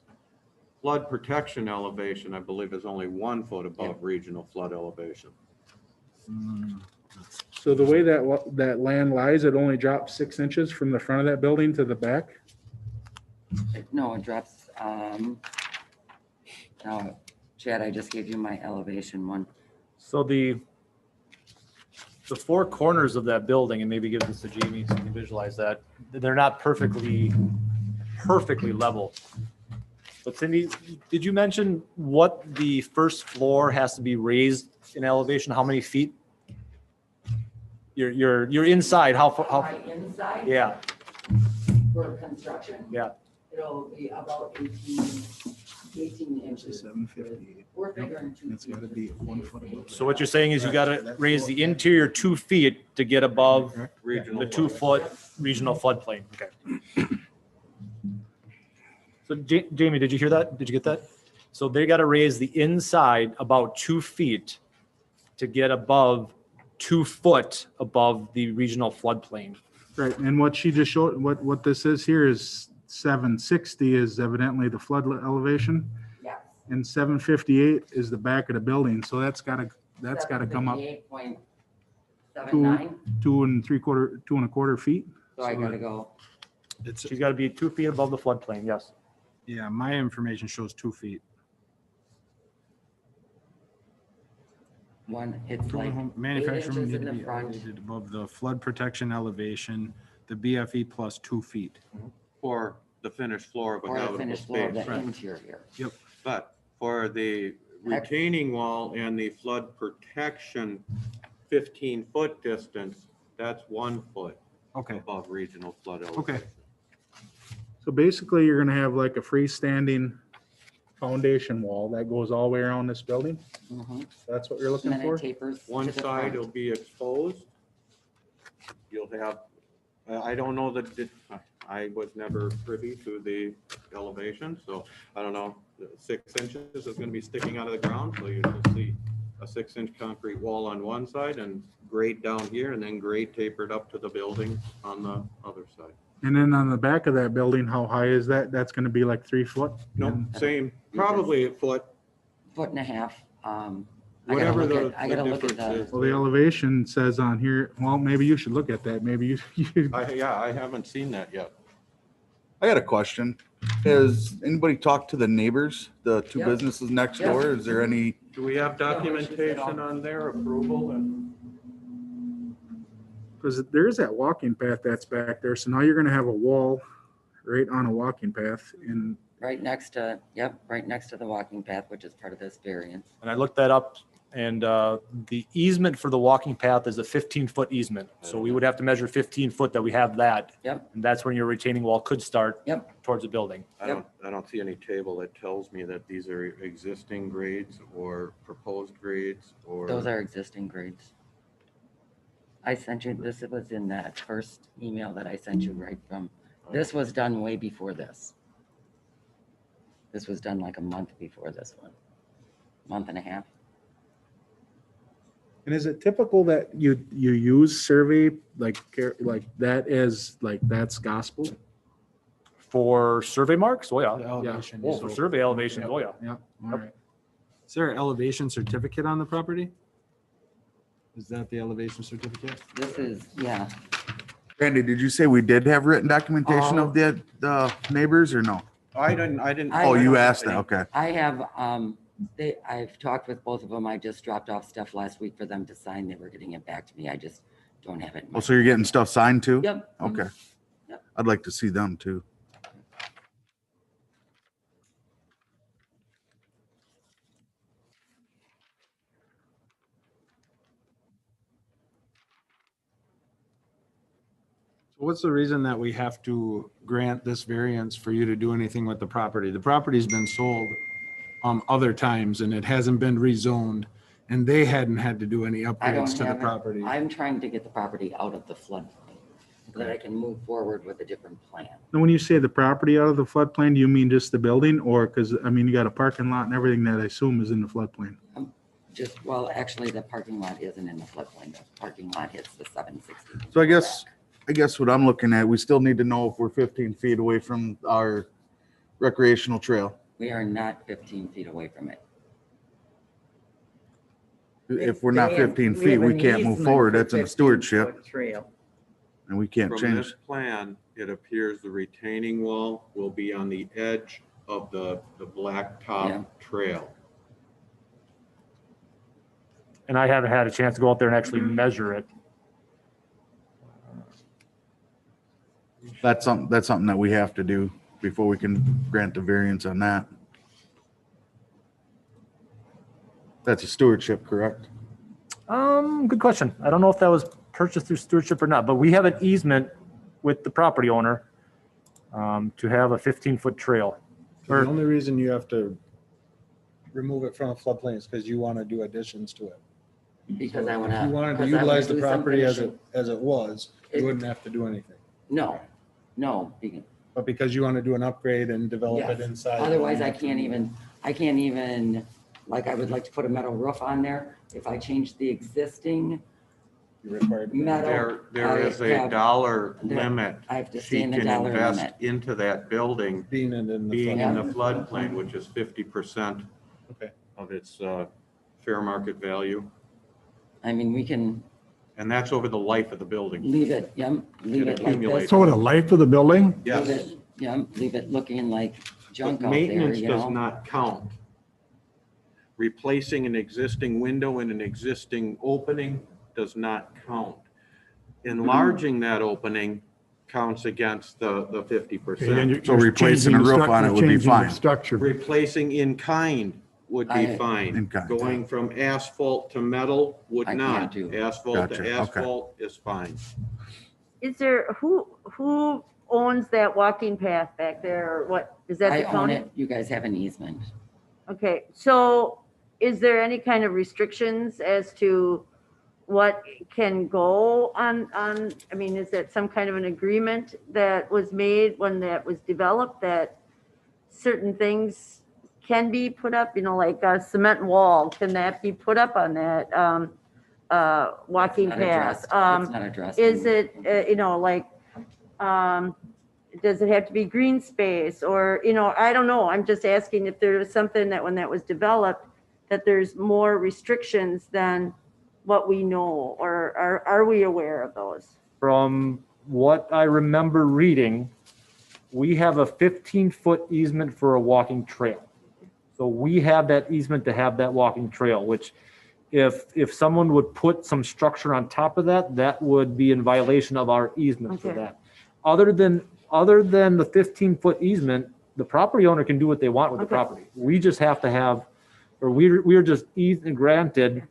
Flood protection elevation, I believe, is only 1 foot above regional flood elevation. so the way that land lies, it only drops 6 inches from the front of that building to the back? No, it drops, now, Chad, I just gave you my elevation one. So the four corners of that building, and maybe give this to Jamie so you can visualize that, they're not perfectly level. But Cindy, did you mention what the first floor has to be raised in elevation? How many feet? You're inside, how, My inside. yeah, For construction. yeah. It'll be about 18 inches. 758. We're figuring 2 It's gotta be 1 foot above. So what you're saying is you gotta raise the interior 2 feet to get above Regional the flood. 2-foot regional floodplain. Okay. So Jamie, did you hear that? Did you get that? So they got to raise the inside about 2 feet to get above 2 foot above the regional floodplain. Right, and what she just showed, what this is here is 760 is evidently the flood elevation, Yes. and 758 is the back of the building, so that's gotta come up 78.79, 2 1/4 feet. so I gotta go. It's, She's got to be 2 feet above the floodplain, yes. yeah, my information shows 2 feet. It's like 8 Manufacturing inches need in to the be front. elevated above the flood protection elevation, the BFE plus 2 feet. For the finished floor of a Or the habitable finished floor of space. the interior. But for the retaining wall and the flood protection 15-foot distance, that's 1 foot Okay, above regional flood Okay. elevation. So basically, you're gonna have like a freestanding foundation wall that goes all the way around this building. Mhm. That's what you're And looking then it for? tapers to One the side front. will be exposed. You'll have, I don't know I was never privy to the elevation, so I don't know. 6 inches is gonna be sticking out of the ground, so you can see a 6-inch concrete wall on one side and grade down here and then grade tapered up to the building on the other side. And then on the back of that building, how high is that? That's gonna be like 3 foot? No, same, probably a foot, Foot and a half. I gotta whatever look at the the. difference is. Well, the elevation says on here, well, maybe you should look at that. Maybe you, I haven't seen that yet. I got a question. Has anybody talked to the neighbors, the two Yep. businesses next Yep. door? Is there any, Do we have documentation on their approval and? because there is that walking path that's back there. So now you're gonna have a wall right on a walking path and Right next to, right next to the walking path, which is part of this variance. And I looked that up, and the easement for the walking path is a 15-foot easement. So we would have to measure 15 foot that we have that. Yep. And that's when your retaining wall could start Yep. towards the building. Yep. I don't see any table that tells me that these are existing grades or proposed grades or. Those are existing grades. I sent you, this was in that first email that I sent you right from, this was done way before this. This was done like a month before this one, month and a half. And is it typical that you use survey like that as like that's gospel? For survey marks, oh yeah. Elevation. Oh, for survey elevations, oh yeah. Yeah, all right. Is there an elevation certificate on the property? Is that the elevation certificate? This is, yeah, Randy, did you say we did have written documentation of the neighbors or no? I didn't. Oh, you asked that, okay. I have, I've talked with both of them. I just dropped off stuff last week for them to sign. They were getting it back to me. I just don't have it. in my- Oh, so you're getting stuff signed too? Yep. Okay. Yep. I'd like to see them too. So what's the reason that we have to grant this variance for you to do anything with the property? The property's been sold other times and it hasn't been rezoned and they hadn't had to do any I don't upgrades to the have it. property. I'm trying to get the property out of the floodplain so that I can move forward with a different plan. Now, when you say the property out of the floodplain, do you mean just the building or, because I mean, you got a parking lot and everything that I assume is in the floodplain? Just, well, actually, the parking lot isn't in the floodplain. The parking lot hits the 760. So I guess what I'm looking at, we still need to know if we're 15 feet away from our recreational trail. We are not 15 feet away from it. If we're not 15 feet, we can't move forward. That's in the stewardship Trail. and we can't From change. this plan, it appears the retaining wall will be on the edge of the Yeah. blacktop trail. And I haven't had a chance to go out there and actually measure it. That's something that we have to do before we can grant the variance on that. That's a stewardship, correct? Good question. I don't know if that was purchased through stewardship or not, but we have an easement with the property owner to have a 15-foot trail. The only reason you have to remove it from a floodplain is because you want to do additions to it. Because I want to. If you wanted to utilize the property as it was, you wouldn't have to do anything. No. But because you want to do an upgrade and develop it Yes. inside. Otherwise, I can't even, like, I would like to put a metal roof on there. If I change the existing You're required to. metal. There is a dollar limit I have to she stay in the can dollar invest limit. into that building, Being in the. being in the flood. floodplain, which is 50% Okay. of its fair market value. I mean, we can And that's over the life of the building. leave it, leave it like accumulates. this. So the life of the building? Yes. Leave it looking like junk But out there, maintenance you does know? not count. Replacing an existing window in an existing opening does not count. Enlarging that opening counts against the 50%. So replacing a roof on it would be fine. Structure. Replacing in kind would be In fine. kind. Going from asphalt to metal would I not. can't do. Asphalt Gotcha, to okay. asphalt is fine. Is there, who owns that walking path back there? Or what, is that I the own county? it. You guys have an easement. Okay, so is there any kind of restrictions as to what can go on, I mean, is that some kind of an agreement that was made when that was developed that certain things can be put up, like a cement wall, can that be put up on that walking Not path? addressed. It's not addressed. Is it, does it have to be green space or, I don't know. I'm just asking if there was something that when that was developed, that there's more restrictions than what we know, or are we aware of those? From what I remember reading, we have a 15-foot easement for a walking trail. So we have that easement to have that walking trail, which if someone would put some structure on top of that, that would be in violation of our easement for Okay. that. Other than the 15-foot easement, the property owner can do what they want with the Okay. property. We just have to have, or we are just granted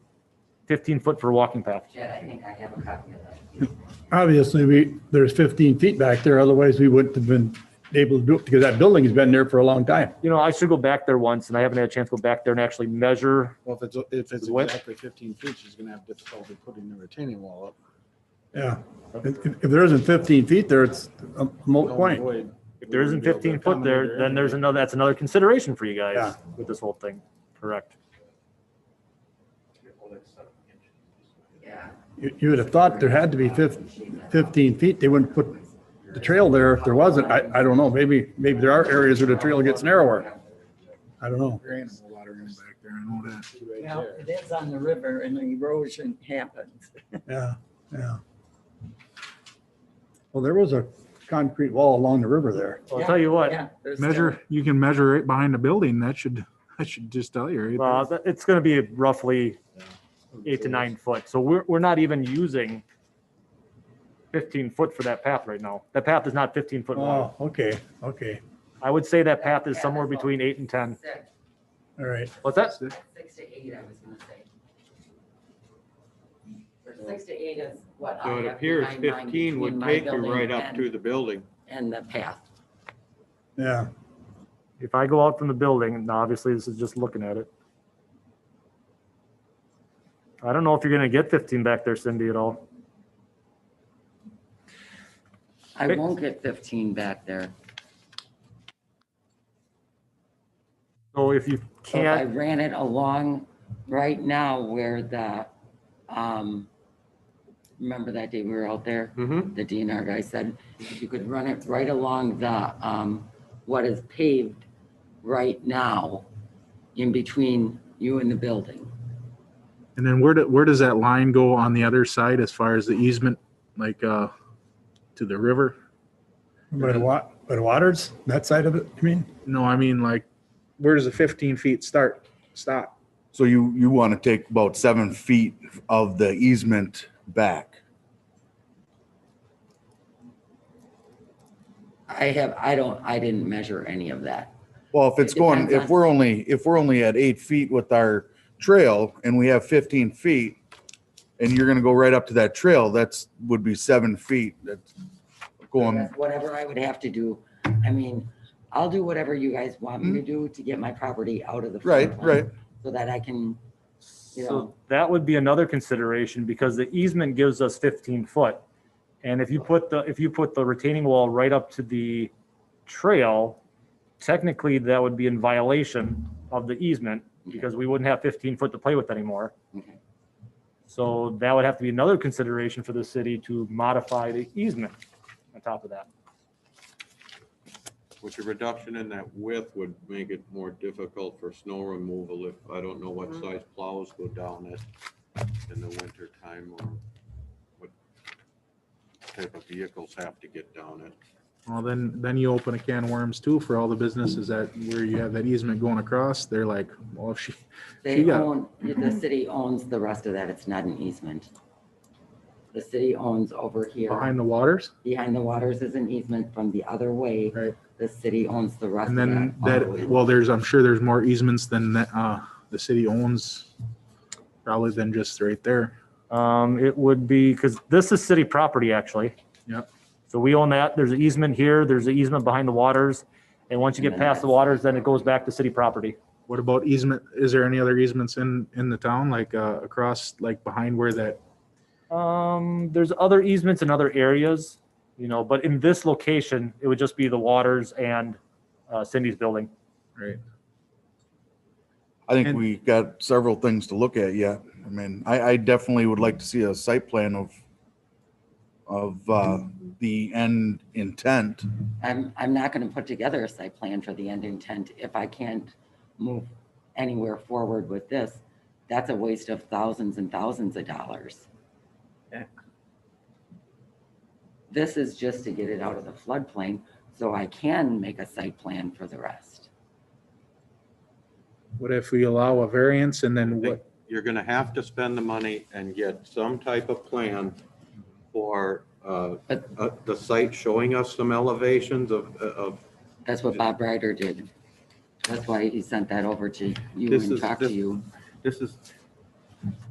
15-foot for a walking path. Chad, I think I have a copy of that. Obviously, there's 15 feet back there, otherwise we wouldn't have been able to do it because that building has been there for a long time. I should go back there once, and I haven't had a chance to go back there and actually measure. Well, if it's What? exactly 15 feet, she's gonna have difficulty putting the retaining wall up. Yeah. If there isn't 15 feet there, it's a moot point. Void. If there isn't We wouldn't be 15 able to foot there, accommodate her then there's anyway. that's another consideration for you Yeah. guys with this whole thing. Correct. Yeah. You would have thought there had to be 15 feet. They wouldn't put the trail there if there wasn't. I don't know. Maybe there are areas where the trail gets narrower. I don't know. There ain't a whole lot of room back there, I know that. Well, it is on the river and erosion happens. Yeah, yeah. Well, there was a concrete wall along the river there. I'll tell you what, Yeah, there's You can measure right behind the building. That should just tell you, right? it's going to be roughly 8 to 9 foot. So we're not even using 15 foot for that path right now. That path is not 15 foot long. Oh, okay. I would say that path is somewhere between 8 and 10. All right. What's that? 6 to 8, I was gonna say. Or 6 to 8 is what So I it have appears behind mine, 15 would between my take you building right up and- to the building. And the path. Yeah. If I go out from the building, and obviously this is just looking at it. I don't know if you're going to get 15 back there, Cindy, at all. I Okay. won't get 15 back there. So if you So if I can't, ran it along right now where the, remember that day we were out there? Mm-hmm. The DNR guy said, if you could run it right along the, what is paved right now in between you and the building. And then where does that line go on the other side as far as the easement, like, to the river? By the waters, that side of it, you mean? No, I mean, like, where does the 15 feet stop? So you want to take about 7 feet of the easement back. I didn't measure any of that. Well, if it's It going, depends if we're only at 8 feet with our trail and we have 15 feet and you're gonna go right up to that trail, would be 7 feet. That's going, That's whatever I would have to do. I mean, I'll do whatever you guys want me to do to get my property out of the. right, floodplain right. So that I can, you know, so that would be another consideration because the easement gives us 15 foot. And if you put the retaining wall right up to the trail, technically that would be in violation of the easement because we wouldn't have 15 foot to play with anymore. Okay. So that would have to be another consideration for the city to modify the easement on top of that. Which a reduction in that width would make it more difficult for snow removal if, I don't know what size plows go down it in the winter time or what type of vehicles have to get down it. Well, then you open a can of worms too for all the businesses that, where you have that easement going across. They're like, well, if they got- own, the city owns the rest of that. It's not an easement. The city owns over here. behind the waters. Behind the waters is an easement from the other way. Right. The city owns the rest of And that. then all the way. well, I'm sure there's more easements than that, the city owns probably than just right there. It would be, because this is city property, actually. Yep. So we own that. There's an easement here, there's an easement behind the waters. And once you get past the waters, then it goes back to city property. What about easement? Is there any other easements in the town, like, across, like behind where that? There's other easements in other areas, but in this location, it would just be the waters and Cindy's building. Right. I think And- we got several things to look at yet. I mean, I definitely would like to see a site plan of the end intent. I'm not gonna put together a site plan for the end intent if I can't move anywhere forward with this. That's a waste of thousands and thousands of dollars. This is just to get it out of the floodplain so I can make a site plan for the rest. What if we allow a variance and then what? You're gonna have to spend the money and get some type of plan for, the site showing us some elevations of. That's what Bob Ryder did. That's why he sent that over to you This and is- talked to this- you. This is,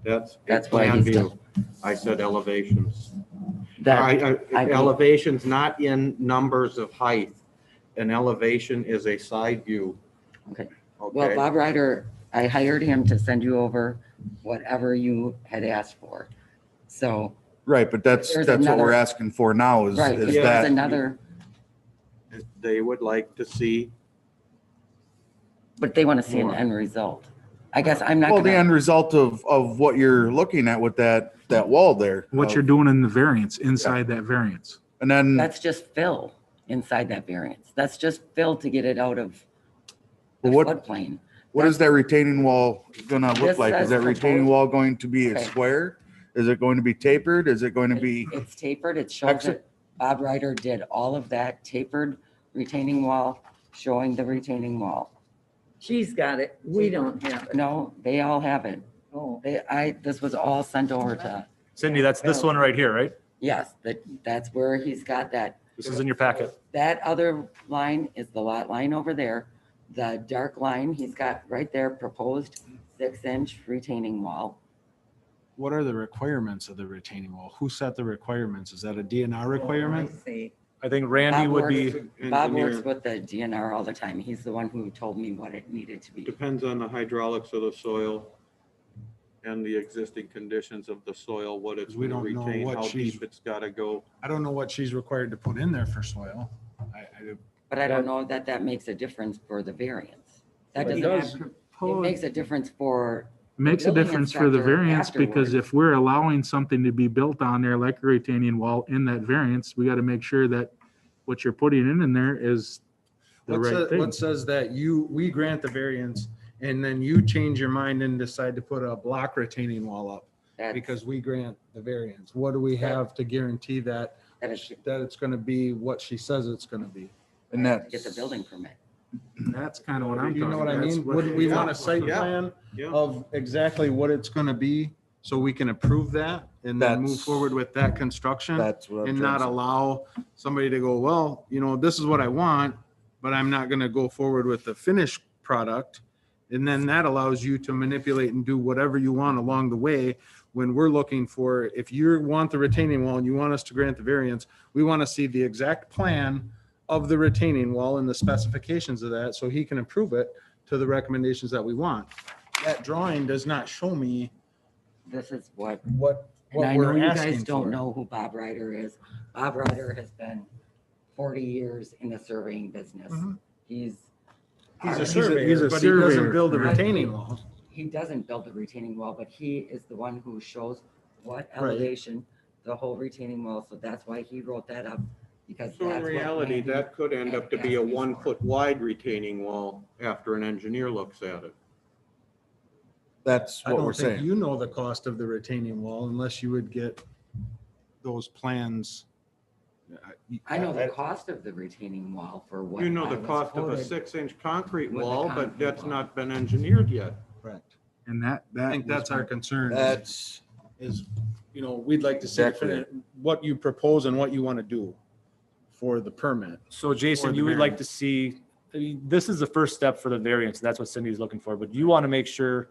that's. That's why plan he's view. I said elevations. That, I don't- Elevations, not in numbers of height. An elevation is a side view. Okay. Well, Okay, Bob Ryder, I hired him to send you over whatever you had asked for. So, Right, but that's There's what we're another- asking for now is right, is there's that. another, they would like to see, but they want to see an More. end result. I guess I'm not Well, the gonna, end result of what you're looking at with that wall there. What you're doing in the variance, inside that variance. And then, that's just fill inside that variance. That's just fill to get it out of the What- floodplain. what is that retaining wall gonna This look like? says Is that retaining proposed- wall going to be a Okay. square? Is it going to be tapered? Is it going to be? It's tapered. It shows Exit. it. Bob Ryder did all of that tapered retaining wall, showing the retaining wall. She's got it. We don't have it. No, they all have it. Oh, This was all sent over to, Cindy, that's this one right here, right? yes, that's where he's got that. This is in your packet. That other line is the lot line over there. The dark line, he's got right there, proposed 6-inch retaining wall. What are the requirements of the retaining wall? Who set the requirements? Is that a DNR I requirement? see. I think Randy Bob would be, Bob works engineer, with the DNR all the time. He's the one who told me what it needed to be. depends on the hydraulics of the soil and the existing conditions of the soil, what it's We gonna don't know retain, what how she's- deep it's gotta go. I don't know what she's required to put in there for soil. But I don't know that that makes a difference for the variance. That But it doesn't, does. it makes a difference for, Makes a building difference for the inspector variance because afterwards. if we're allowing something to be built on there like a retaining wall in that variance, we got to make sure that what you're putting in there is the right thing. What says that we grant the variance and then you change your mind and decide to put a block retaining wall up that's, because we grant the variance? What do we have to guarantee that that it's going to be what she says it's going to be? And to that's. get the building permit. That's kind of what I'm You talking know what I about. mean? Would we want a site Yeah. plan Yeah. of exactly what it's going to be so we can approve that and then move That's- forward with that construction? That's what I'm And trying not to say. allow somebody to go, well, this is what I want, but I'm not gonna go forward with the finished product. And then that allows you to manipulate and do whatever you want along the way. When we're looking for, if you want the retaining wall and you want us to grant the variance, we want to see the exact plan of the retaining wall and the specifications of that, so he can approve it to the recommendations that we want. That drawing does not show me This is what, what and I know we're you guys asking don't for. know who Bob Ryder is. Bob Ryder has been 40 years in the surveying business. Mhm. He's He's a He's a surveyor, but he surveyor. doesn't build a Right. retaining wall. he doesn't build the retaining wall, but he is the one who shows what Right. elevation the whole retaining wall. So that's why he wrote that up, because So in that's what reality, Randy that could end up to be a 1 foot wide retaining wall after an engineer looks at it. That's I what we're don't think saying. you know the cost of the retaining wall unless you would get those plans. I know the cost of the retaining wall for what. You know I the was cost of a quoted. 6-inch concrete With the wall, but concrete that's wall. not been engineered yet. Correct. And that I think that's our concern That's, is, we'd like to see Exactly. what you propose and what you want to do for the permit. so Jason, Or the you would like to variance. see, I mean, this is the first step for the variance. That's what Cindy's looking for, but you want to make sure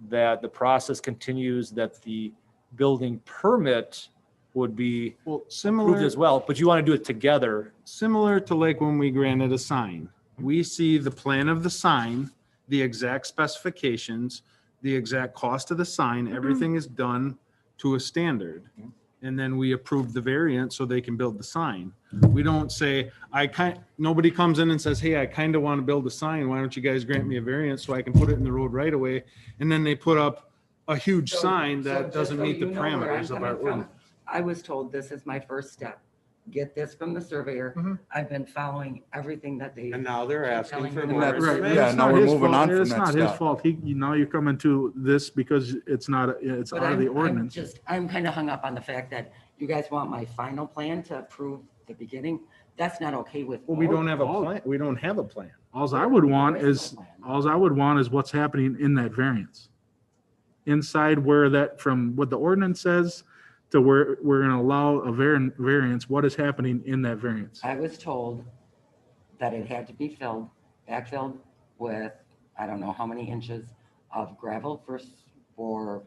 that the process continues, that the building permit would be Well, approved similar, as well, but you want to do it together. similar to like when we granted a sign. We see the plan of the sign, the exact specifications, the exact cost of the sign, everything is done to a standard. and then we approve the variance so they can build the sign. We don't say, nobody comes in and says, hey, I kind of want to build a sign. Why don't you guys grant me a variance so I can put it in the road right away? And then they put up a huge sign So that just doesn't so meet the you know where I'm parameters of our coming from, ordinance. I was told this is my first step. Get this from the surveyor. Mhm. I've been following everything that they. And now they're asking for more. That's- information. yeah, It's now not we're his moving fault. on from It's that not his stuff. fault. Now you're coming to this because it's not, it's But out of the I'm ordinance. just, I'm kind of hung up on the fact that you guys want my final plan to approve the beginning. That's not okay with. Well, we both. don't have a plan. We don't have a plan. Alls I would want is what's happening in that variance. Inside where that, from what the ordinance says to where we're gonna allow a variance, what is happening in that variance? I was told that it had to be backfilled with, I don't know how many inches of gravel for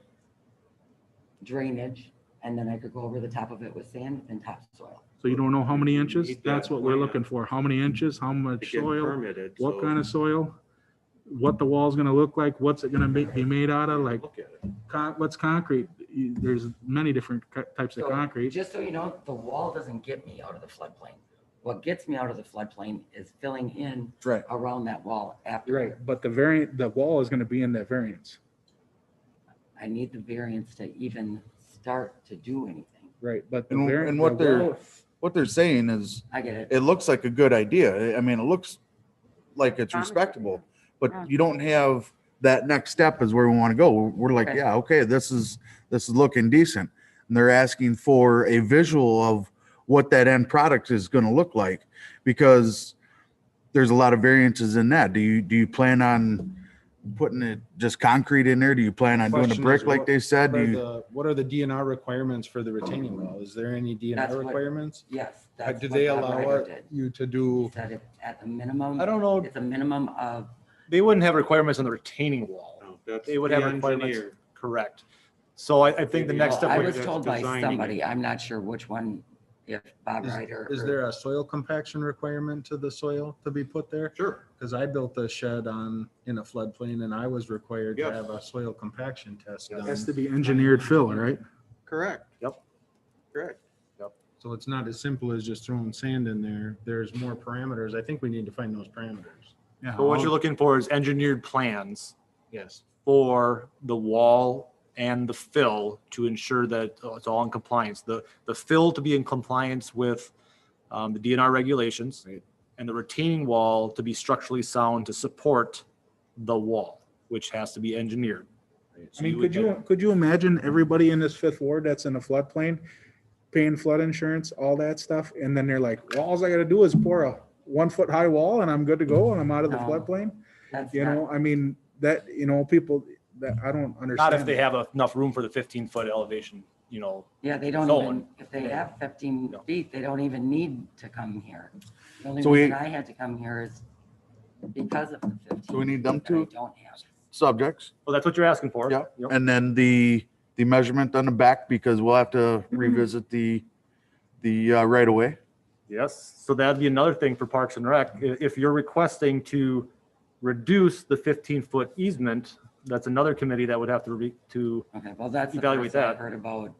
drainage, and then I could go over the top of it with sand and topsoil. So you don't know how many inches? Need that That's what we're plan. looking for. How many inches, how To much get soil, permitted, what so- kind of soil? What the wall's gonna look like, what's it gonna be made out of, like, Look at it. what's concrete? There's many different types of So, concrete. just so you know, the wall doesn't get me out of the floodplain. What gets me out of the floodplain is filling in Right. around that wall after. Right, but the wall is gonna be in that variance. I need the variance to even start to do anything. Right, but the And- variance. and what they're saying is, I get it. it looks like a good idea. I mean, it looks like it's respectable, but you don't have that next step is where we want to go. We're like, Okay. yeah, okay, this is looking decent. And they're asking for a visual of what that end product is going to look like, because there's a lot of variances in that. Do you plan on putting it just concrete in there? Do you plan on doing a Question brick is, like they said? Do you? What are the DNR requirements for the retaining wall? Is there any That's DNR what- requirements? Yes. that's Do what they Bob allow Ryder did. you to He do? said it at the minimum. I don't know. It's a minimum of, They wouldn't have requirements on the retaining wall. No, that's They would the have requirements, engineer. correct. So I think the next step I would was that's told by designing somebody, I'm not sure which one, if Bob Ryder. Is or- there a soil compaction requirement to the soil to be put there? Sure. Because I built a shed in a floodplain and I was required to Yes. have a soil compaction test It has done. to be engineered fill, right? Correct. Yep. Correct. So it's not as simple as just throwing sand in there. There's more parameters. I think we need to find those parameters. Yeah. But what you're looking for is engineered plans Yes. for the wall and the fill to ensure that it's all in compliance. The fill to be in compliance with the DNR regulations, Right. and the retaining wall to be structurally sound to support the wall, which has to be engineered. I mean, could you imagine everybody in this fifth ward that's in a floodplain paying flood insurance, all that stuff? And then they're like, well, all I gotta do is pour a 1 foot high wall and I'm good to go and I'm out of the No. floodplain? That's You not- know, I mean, that, people that I don't understand. Not if they have enough room for the 15-foot elevation, Yeah, they don't zone. even, if they have 15 No. feet, they don't even need to come here. The only So we- reason I had to come here is because of the 15. Do we need them feet that I to? don't have. Subjects. Well, that's what you're asking for. Yeah. Yep. And then the measurement on the back, because we'll have to revisit the right of way. Yes, so that'd be another thing for Parks and Rec. If you're requesting to reduce the 15-foot easement, that's another committee that would have to Okay, well, that's the Evaluate first I that. heard about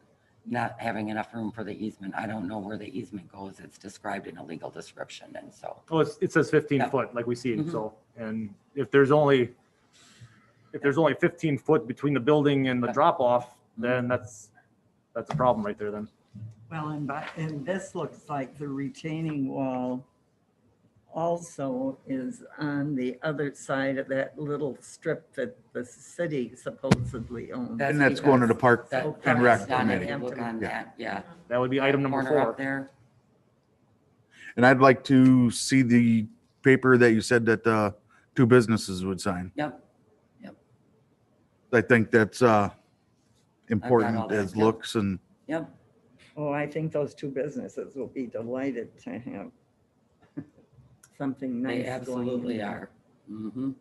not having enough room for the easement. I don't know where the easement goes. It's described in a legal description, and so. oh, it says 15 Yeah. foot, like we see, Mhm. so, and if there's only 15 foot between the building and the Yeah. drop off, then that's a problem right there then. Well, and this looks like the retaining wall also is on the other side of that little strip that the city supposedly owns. And that's going to the Park That- and Rec that's not if Committee. you Look on that, yeah. That would be item number Corner up 4. there. And I'd like to see the paper that you said that two businesses would sign. Yep, I think that's all important that, as yeah. looks and Yep. Oh, I think those two businesses will be delighted to have something nice. they going absolutely in. are. Mhm.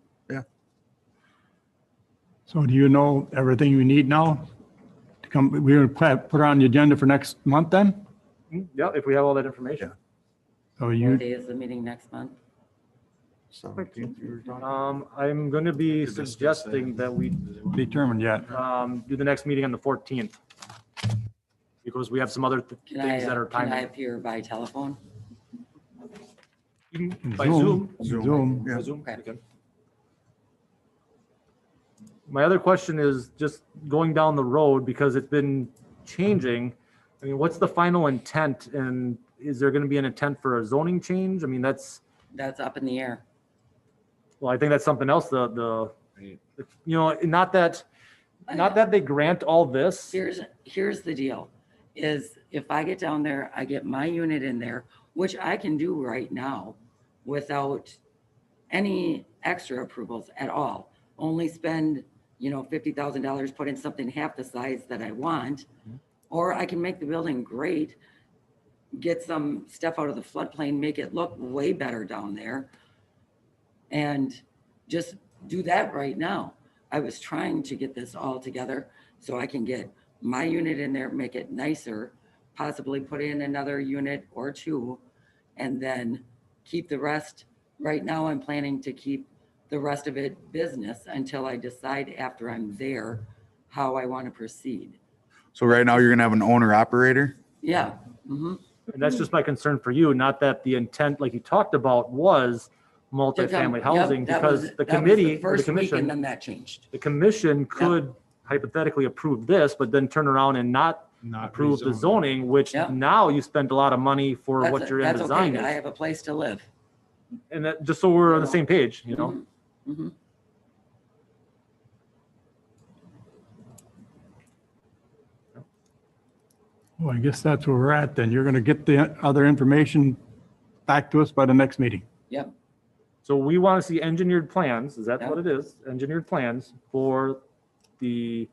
So do you know everything you need now to come, we're gonna put it on the agenda for next month then? Yeah, if we have all that information. So What you, day is the meeting next month? 17th you were talking? I'm going to be To discuss suggesting that we determined yet? do the next meeting on the 14th. because we have some other Can things that are can I timing. appear by telephone? By Zoom. Zoom. Yeah. By Zoom, Okay. you can. My other question is just going down the road, because it's been changing. I mean, what's the final intent, and is there going to be an intent for a zoning change? I mean, that's, That's up in the air. well, I think that's something else, not that they grant all this. Here's the deal, is if I get down there, I get my unit in there, which I can do right now without any extra approvals at all. Only spend, $50,000, put in something half the size that I want, or I can make the building great, get some stuff out of the floodplain, make it look way better down there, and just do that right now. I was trying to get this all together so I can get my unit in there, make it nicer, possibly put in another unit or two, and then keep the rest. Right now, I'm planning to keep the rest of it business until I decide after I'm there how I want to proceed. So right now you're gonna have an owner operator? Yeah. Mm-hmm. And that's just my concern for you, not that the intent, like you talked about, was multifamily housing, because the committee, or the First week, and commission, then that changed. the commission could hypothetically approve this, but then turn around and not approve the rezone. zoning, which Yeah. now you spend a lot of money for what your end That's design okay. I is. have a place to live. And that, just so we're on the same page, Mhm. Well, I guess that's where we're at then. You're gonna get the other information back to us by the next meeting. Yep. So we want to see engineered plans, is that Yeah. what it is? Engineered plans for the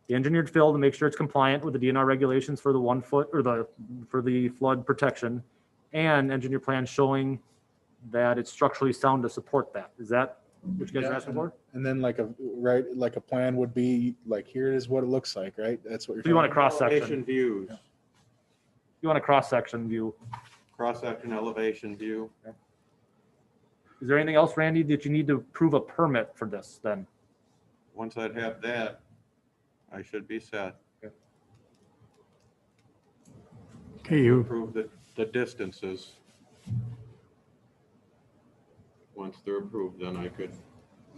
engineered fill to make sure it's compliant with the DNR regulations for the 1 foot, or for the flood protection, and engineered plans showing that it's structurally sound to support that. Is that what you guys are Yeah, asking for? And then like a plan would be like, here is what it looks like, right? That's what you're. So you want a talking cross section, Elevation views, you want a cross section view. cross-section elevation view. Is there anything else, Randy, that you need to prove a permit for this then? Once I'd have that, I should be set. Okay, you, Prove the distances. Once they're approved, then I could.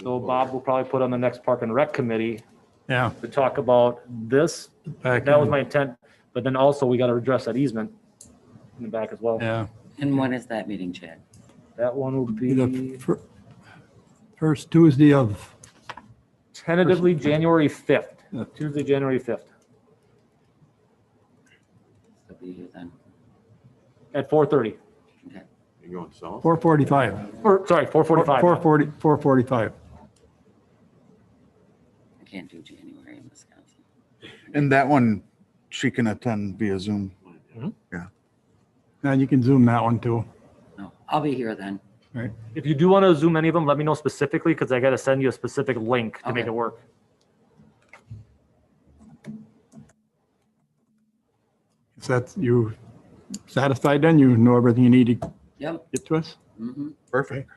So Bob will probably put on the next Park and Rec committee yeah. to talk about this. back That was in- my intent, but then also we got to address that easement in the back as well. Yeah. And when is that meeting, Chad? That one will Be be the first Tuesday of, tentatively January 5th, Yeah. Tuesday, January 5th I'll be here then. at 4:30, Okay. You going south? 4:45. or sorry, 4:45. 4:45. I can't do January in Wisconsin. And that one, she can attend via Zoom. And you can zoom that one too. No, I'll be here then. Right. If you do want to zoom any of them, let me know specifically, because I got to send you a specific link to make Okay. it work. Is that you satisfied then? You know everything you need to Yep. get to us? Mm-hmm. Perfect.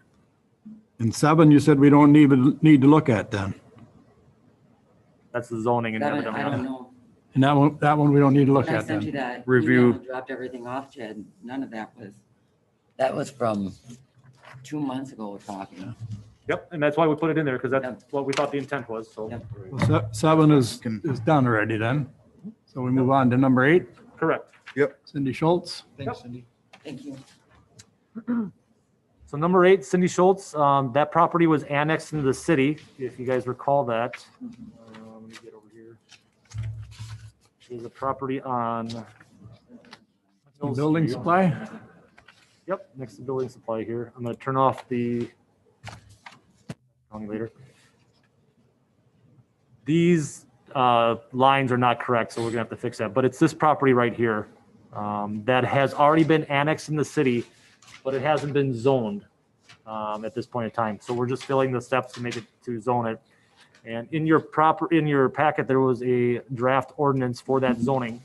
And 7, you said we don't need to look at then. That's the zoning and I everything. don't know. And that one we don't need to look When I at sent you then. that Review. email and dropped everything off, Chad, none of that was from 2 months ago we're talking. Yep, and that's why we put it in there, because that's Yep. what we thought the intent was, so. Yep. Well, 7 is done already then. So we move on to number 8, Correct. Cindy Schultz. Thanks, Cindy. Thank you. So number 8, Cindy Schultz, that property was annexed into the city, if you guys recall that. Let me get over here. There's a property on. Building supply. Yep, next to building supply here. I'm gonna turn off the. On later. These lines are not correct, so we're gonna have to fix that. But it's this property right here that has already been annexed in the city, but it hasn't been zoned at this point in time. So we're just filling the steps to make it to zone it. And in your packet, there was a draft ordinance for that zoning.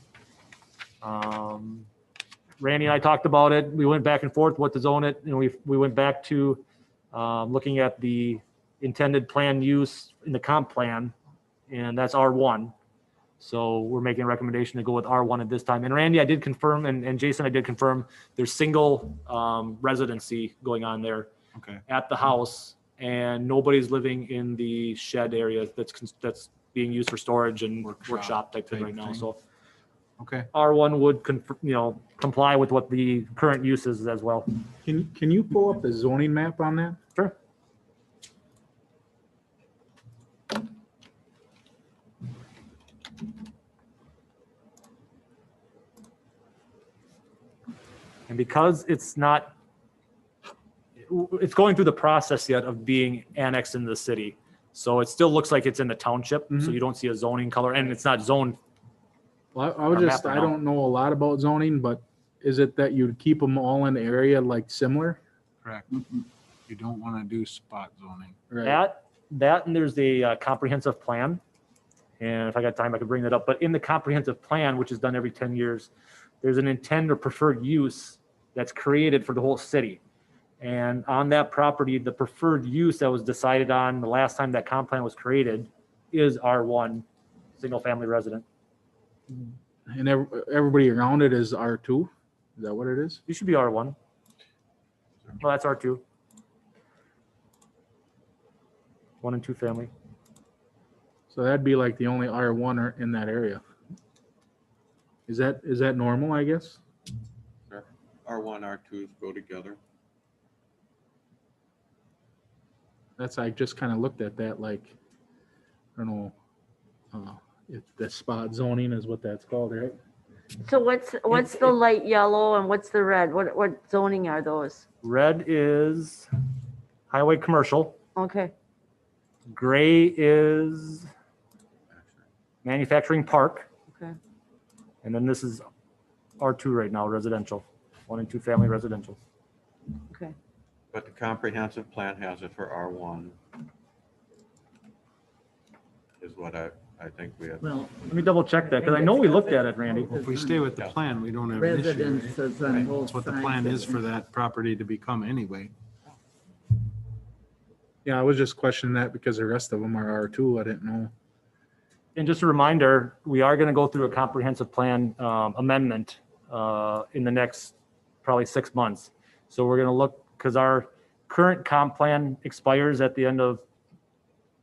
Randy and I talked about it. We went back and forth what to zone it, and we went back to looking at the intended plan use in the comp plan, and that's R1. So we're making a recommendation to go with R1 at this time. And Randy, I did confirm, and Jason, I did confirm, there's single residency going on there Okay. at the house, and nobody's living in the shed area that's being used for storage and workshop type thing type right now. thing. So Okay. R1 would, comply with what the current use is as well. Can you pull up the zoning map on that? Sure. And because it's going through the process yet of being annexed into the city. So it still looks like it's in the township, so you don't see a zoning color, and it's not zoned. Well, I Our just, map I now. don't know a lot about zoning, but is it that you'd keep them all in the area like similar? Correct. You don't want to do spot zoning. Right. That and there's the comprehensive plan. And if I got time, I could bring that up. But in the comprehensive plan, which is done every 10 years, there's an intent or preferred use that's created for the whole city. And on that property, the preferred use that was decided on the last time that comp plan was created is R1, single family resident. And everybody around it is R2? Is that what it is? You should be R1. Well, that's R2. 1 and 2 family. So that'd be like the only R1 in that area. Is that normal, I guess? R1, R2s go together. That's, I just kind of looked at that like, I don't know, if the spot zoning is what that's called, right? So what's the light yellow and what's the red? What zoning are those? Red is highway commercial. Okay, Gray is manufacturing park. okay. And then this is R2 right now, residential, 1 and 2 family residential. Okay. But the comprehensive plan has it for R1. Is what I think we have. Well, Let me double check that, because I know we looked at it, Randy. If we stay with the plan, we don't have an issue. right? residences on both That's what the sides plan of is it. for that property to become anyway. Yeah, I was just questioning that because the rest of them are R2. I didn't know. And just a reminder, we are going to go through a comprehensive plan amendment in the next probably 6 months. So we're going to look, because our current comp plan expires at the end of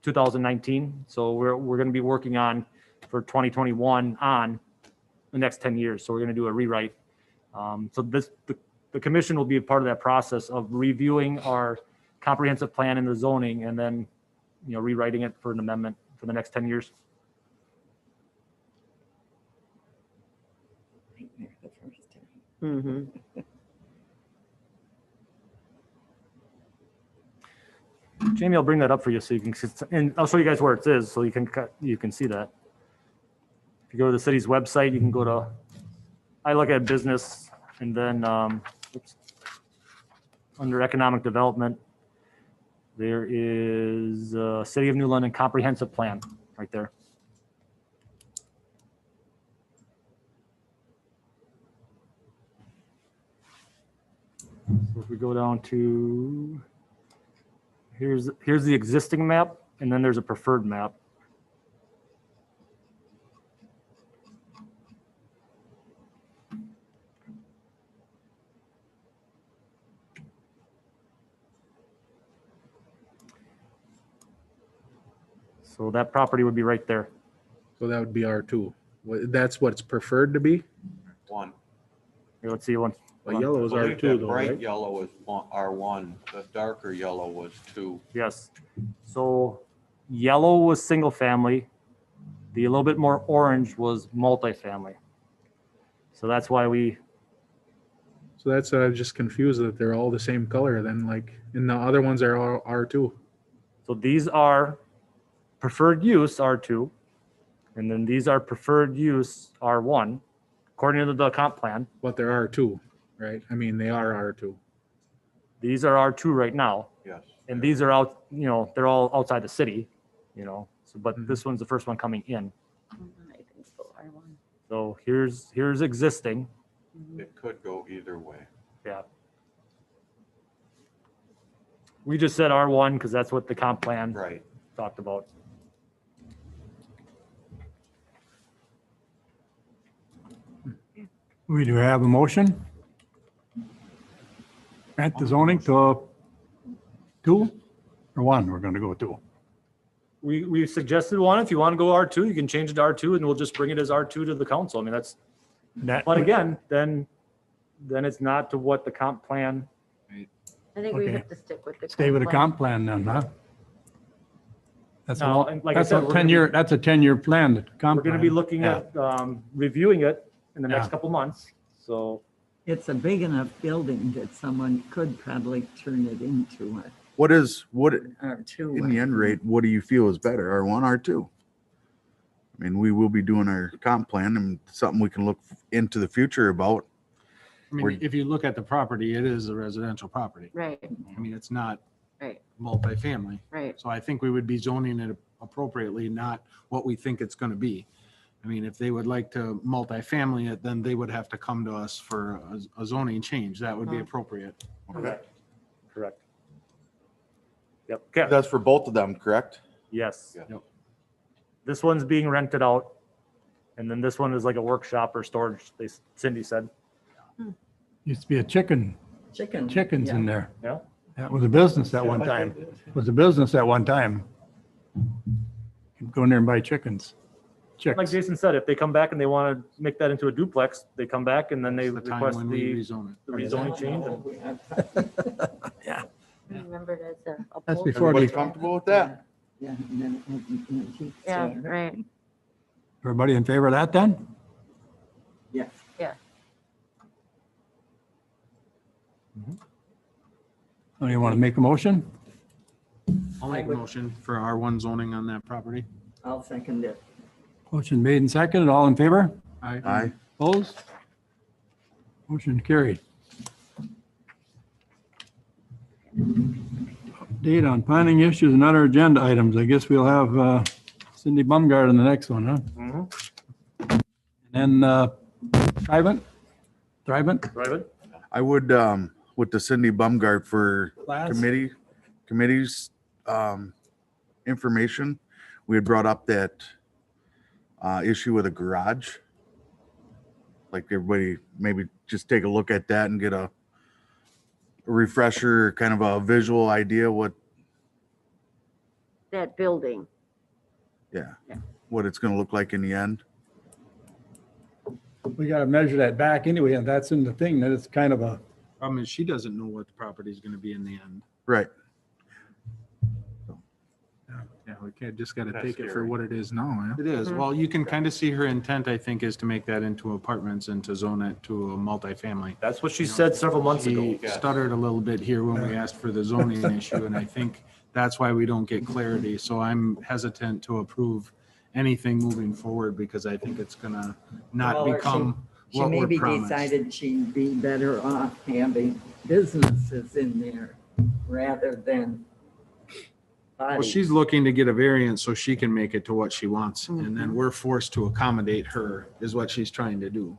2019. So we're going to be working on for 2021 on the next 10 years. So we're going to do a rewrite. So the commission will be a part of that process of reviewing our comprehensive plan and the zoning, and then, rewriting it for an amendment for the next 10 years. Mm-hmm. Jamie, I'll bring that up for you so you can, and I'll show you guys where it is so you can see that. If you go to the city's website, you can go to, I look at business, and then under economic development, there is City of New London Comprehensive Plan right there. So if we go down to, here's the existing map, and then there's a preferred map. So that property would be right there. So that would be R2. That's what it's preferred to be? One. Here, let's see one. Well, yellow is I believe R2 that though, bright right? yellow was R1, the darker yellow was 2. Yes. So yellow was single family. The little bit more orange was multifamily. So that's why So that's, I was just confused that they're all the same color then, like, and the other ones are all R2. so these are preferred use R2, and then these are preferred use R1, according to the comp plan. But they're R2, right? I mean, they are R2. These are R2 right now, Yes. and these are out, they're all outside the city, so, but this one's the first one coming in. I think so, R1. So here's existing. It could go either way. Yeah. We just said R1 because that's what the comp plan Right. talked about. We do have a motion. Grant the zoning to 2 or 1, we're gonna go 2. We suggested 1. If you want to go R2, you can change it to R2 and we'll just bring it as R2 to the council. I mean, that's, but again, then it's not to what the comp plan. I think we Okay. have to stick with the. Stay with the plan. comp plan then, huh? That's a, No, and like I that's said, a we're gonna 10-year, that's a 10-year plan. the comp We're going to be plan. looking Yeah. at reviewing it in the next Yeah. couple months. So It's a big enough building that someone could probably turn it into What a R2. in the end rate, what do you feel is better, R1, R2? I mean, we will be doing our comp plan and something we can look into the future about. I mean, if you look at the property, it is a residential property. Right, I mean, it's not right, multifamily. right. So I think we would be zoning it appropriately, not what we think it's going to be. I mean, if they would like to multifamily it, then they would have to come to us for a zoning change. That would be appropriate. correct. Yep. Okay. That's for both of them, correct? Yes. Yep. This one's being rented out. And then this one is like a workshop or storage, Cindy said. Used to be a chickens Yeah. in there. Yeah. That was a business at one time. Was a business at one time. You'd go in there and buy chickens. Like Chicks. Jason said, if they come back and they want to make that into a duplex, they come back and then they It's the time request when we the rezone it. rezoning change. and- Remember that's a. That's pole- before Everybody they, comfortable with that? Yeah, and then it keeps, Yeah, right. everybody in favor of that then? Yes. Yeah. Oh, you want to make a motion? I'll make a motion for R1 zoning on that property. I'll second it. Motion made and seconded. All in favor? Aye. Opposed? Motion carried. Update on planning issues and other agenda items. I guess we'll have Cindy Bumgard on the next one, huh? Mhm. And then Thrivent? Right? I would, with the Cindy Bumgart for Class? committees, information, we had brought up that issue with a garage. Like everybody, maybe just take a look at that and get a refresher, kind of a visual idea what, That building. yeah, Yeah. what it's gonna look like in the end. We got to measure that back anyway, and that's in the thing, that it's kind of a, Problem is, she doesn't know what the property is going to be in the end. Right. Yeah, we can't, just got to That's take it for scary. what it is now. It is. Well, you can kind of see her intent, I think, is to make that into apartments and to zone it to a multifamily. That's what she said several months ago. She stuttered a little bit here when we asked for the zoning issue, and I think that's why we don't get clarity. So I'm hesitant to approve anything moving forward because I think it's gonna not Well, or become She what we're maybe promised. decided she'd be better off having businesses in there rather than Well, bodies. she's looking to get a variance so she can make it to what she wants, and then we're forced to accommodate her, is what she's trying to do.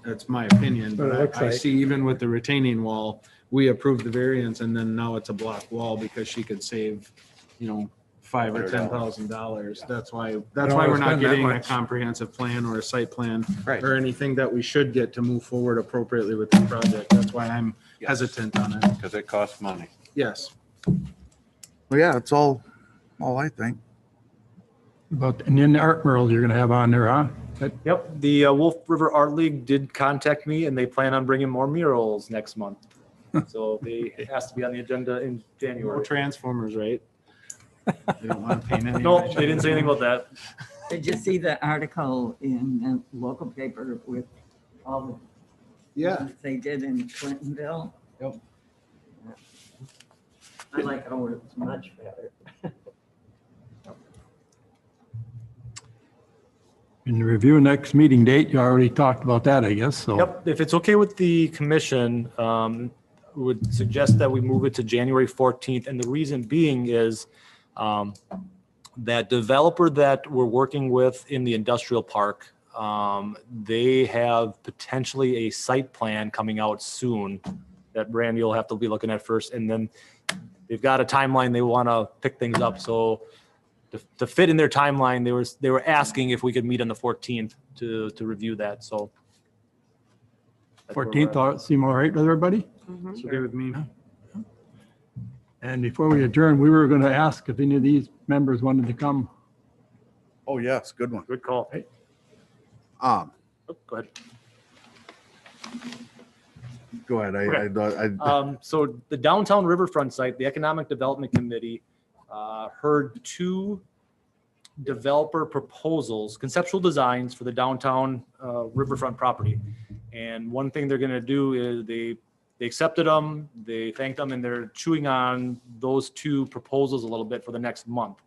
That's my opinion, That's what it but looks I like. see even with the retaining wall, we approved the variance, and then now it's a block wall because she could save, $5,000 or $10,000. That's why don't we're wanna not spend that getting a much. comprehensive plan or a site plan Right. or anything that we should get to move forward appropriately with the project. That's why I'm hesitant on it. Because it costs money. Yes. Well, yeah, it's all I think. but, and then the art murals you're going to have on there, huh? Yep, the Wolf River Art League did contact me and they plan on bringing more murals next month. So it has to be on the agenda in No January. transformers, right? They don't want to paint any. No, they didn't say anything about that. Did you see the article in the local paper with all the Yeah. ones they did in Clintonville? Yep. I like ours much better. In the review next meeting date, you already talked about that, I guess, so. Yep, if it's okay with the commission, would suggest that we move it to January 14th. And the reason being is that developer that we're working with in the industrial park, they have potentially a site plan coming out soon that Randy will have to be looking at first. And then they've got a timeline they want to pick things up. So to fit in their timeline, they were asking if we could meet on the 14th to review that. So That's where we're 14th, seem all right with everybody? It's okay with me. And before we adjourn, we were going to ask if any of these members wanted to come. Oh, yes, good one. at. Good call. Um, Oh, go ahead. go ahead. So the downtown riverfront site, the Economic Development Committee heard two developer proposals, conceptual designs for the downtown riverfront property. And one thing they're gonna do is they accepted them, they thanked them, and they're chewing on those two proposals a little bit for the next month.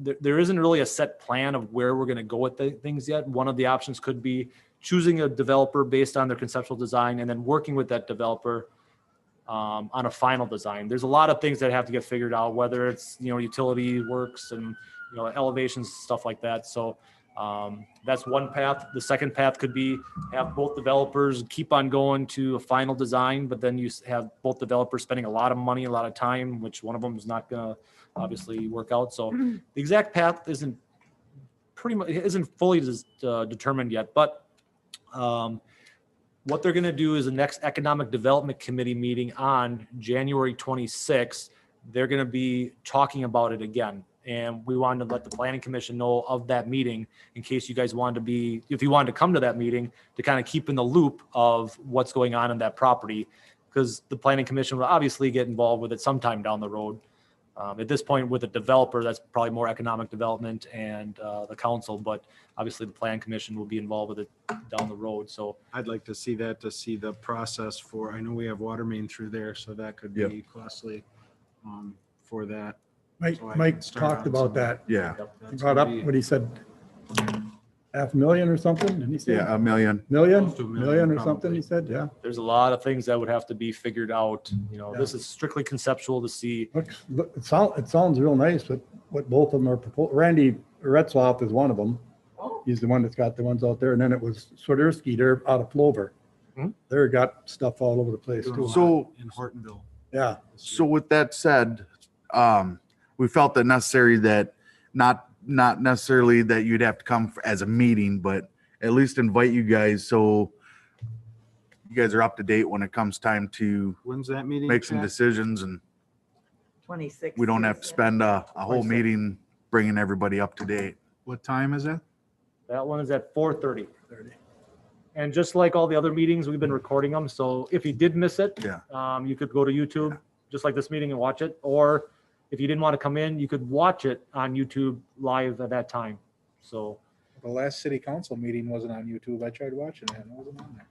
There isn't really a set plan of where we're gonna go with the things yet. One of the options could be choosing a developer based on their conceptual design and then working with that developer on a final design. There's a lot of things that have to get figured out, whether it's, utility works and, elevations, stuff like that. So that's one path. The second path could be have both developers keep on going to a final design, but then you have both developers spending a lot of money, a lot of time, which one of them is not gonna obviously work out. So the exact path isn't fully determined yet, but what they're going to do is the next Economic Development Committee meeting on January 26th, they're going to be talking about it again. And we wanted to let the Planning Commission know of that meeting in case you guys wanted to if you wanted to come to that meeting to kind of keep in the loop of what's going on in that property, because the Planning Commission will obviously get involved with it sometime down the road. At this point with a developer, that's probably more economic development and the council, but obviously the Plan Commission will be involved with it down the road. So I'd like to see that, to see the process for, I know we have water main through there, so that could be costly for that. Mike, So I Mike can start talked on about some- that. yeah, He That's brought up gonna be- what he said, 500,000 or something, didn't he say? yeah, $1 million. Million, Close to $1 million, million or something, probably. he said, yeah. there's a lot of things that would have to be figured out. This Yeah. is strictly conceptual to see. It sounds real nice, but what both of them are proposing. Randy Retzloff is one of them. He's the one that's got the ones out there. And then it was Swiderski, they're out of Plover. Mhm. They're got stuff all over the place Doing a too. lot So- in Hortonville. Yeah, So with that said, we felt that necessary that not necessarily that you'd have to come as a meeting, but at least invite you guys so you guys are up to date when it comes time to When's that meeting? make some Pat? decisions, and 26. we don't have to spend a whole meeting bringing everybody up to date. What time is it? That one is at 4:30. And just like all the other meetings, we've been recording them. So if you did miss it, you could go to YouTube, just like this meeting, and watch it. Or if you didn't want to come in, you could watch it on YouTube live at that time. So The last city council meeting wasn't on YouTube. I tried watching it and it wasn't on there.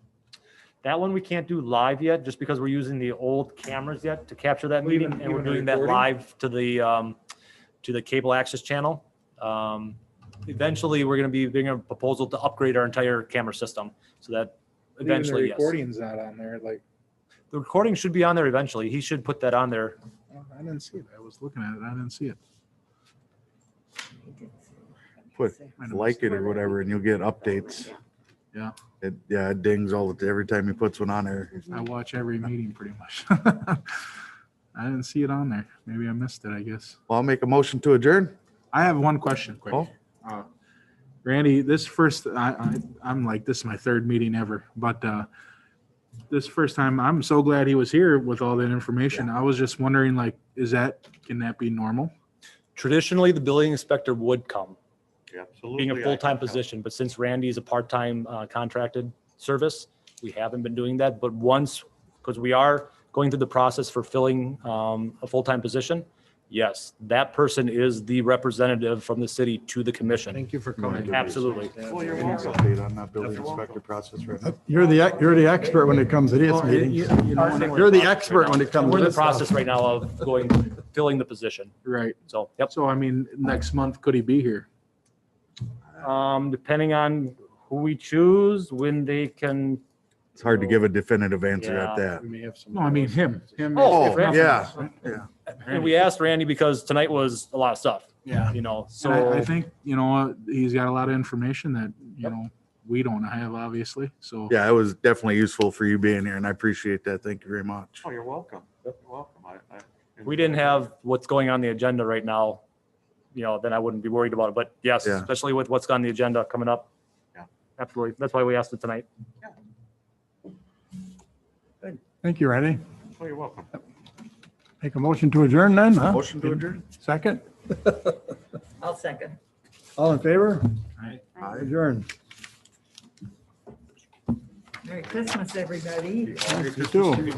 that one we can't do live yet, just because we're using the old cameras yet to capture that Well, meeting, even- and we're even doing that recording? live to the cable access channel. Eventually, we're going to be bringing a proposal to upgrade our entire camera system, so that But even eventually, the yes. recording's not on there. Like, The recording should be on there eventually. He should put that on there. I didn't see it. I was looking at it. I didn't see it. Put like it or whatever, and you'll get updates. Yeah. It dings every time he puts one on there. I watch every meeting pretty much. I didn't see it on there. Maybe I missed it, I guess. Well, I'll make a motion to adjourn. I have one question quick. Oh. Randy, I'm like, this is my third meeting ever, but this first time, I'm so glad he was here with all that information. I was just wondering, like, can that be normal? Traditionally, the building inspector would come, Absolutely. being a full-time position, but since Randy is a part-time contracted service, we haven't been doing that. But once, because we are going through the process for filling a full-time position, yes, that person is the representative from the city to the commission. Thank you for coming. Absolutely. Well, you're welcome. Update on that building inspector process right now. you're the expert when it comes to this meeting. You're the expert when it comes We're to in the this stuff. process right now of filling the position. Right. So, yep. So, I mean, next month, could he be here? Depending on who we choose, when they can. It's hard to give a definitive answer at that. We may have some. No, I mean him. Oh, Randy. yeah. And we asked Randy because tonight was a lot of stuff, Yeah. so. So I think, he's got a lot of information that, we don't have, obviously. So Yeah, it was definitely useful for you being here, and I appreciate that. Thank you very much. Oh, you're welcome. You're welcome. If we didn't have what's going on the agenda right now, then I wouldn't be worried about it. But yes, Yeah. especially with what's on the agenda coming up. Yeah. Absolutely. That's why we asked it tonight. Thank you, Randy. Oh, you're welcome. Make a motion to adjourn then, huh? Motion to adjourn? Second? I'll second. All in favor? Aye. Adjourn. Merry Christmas, everybody. You too.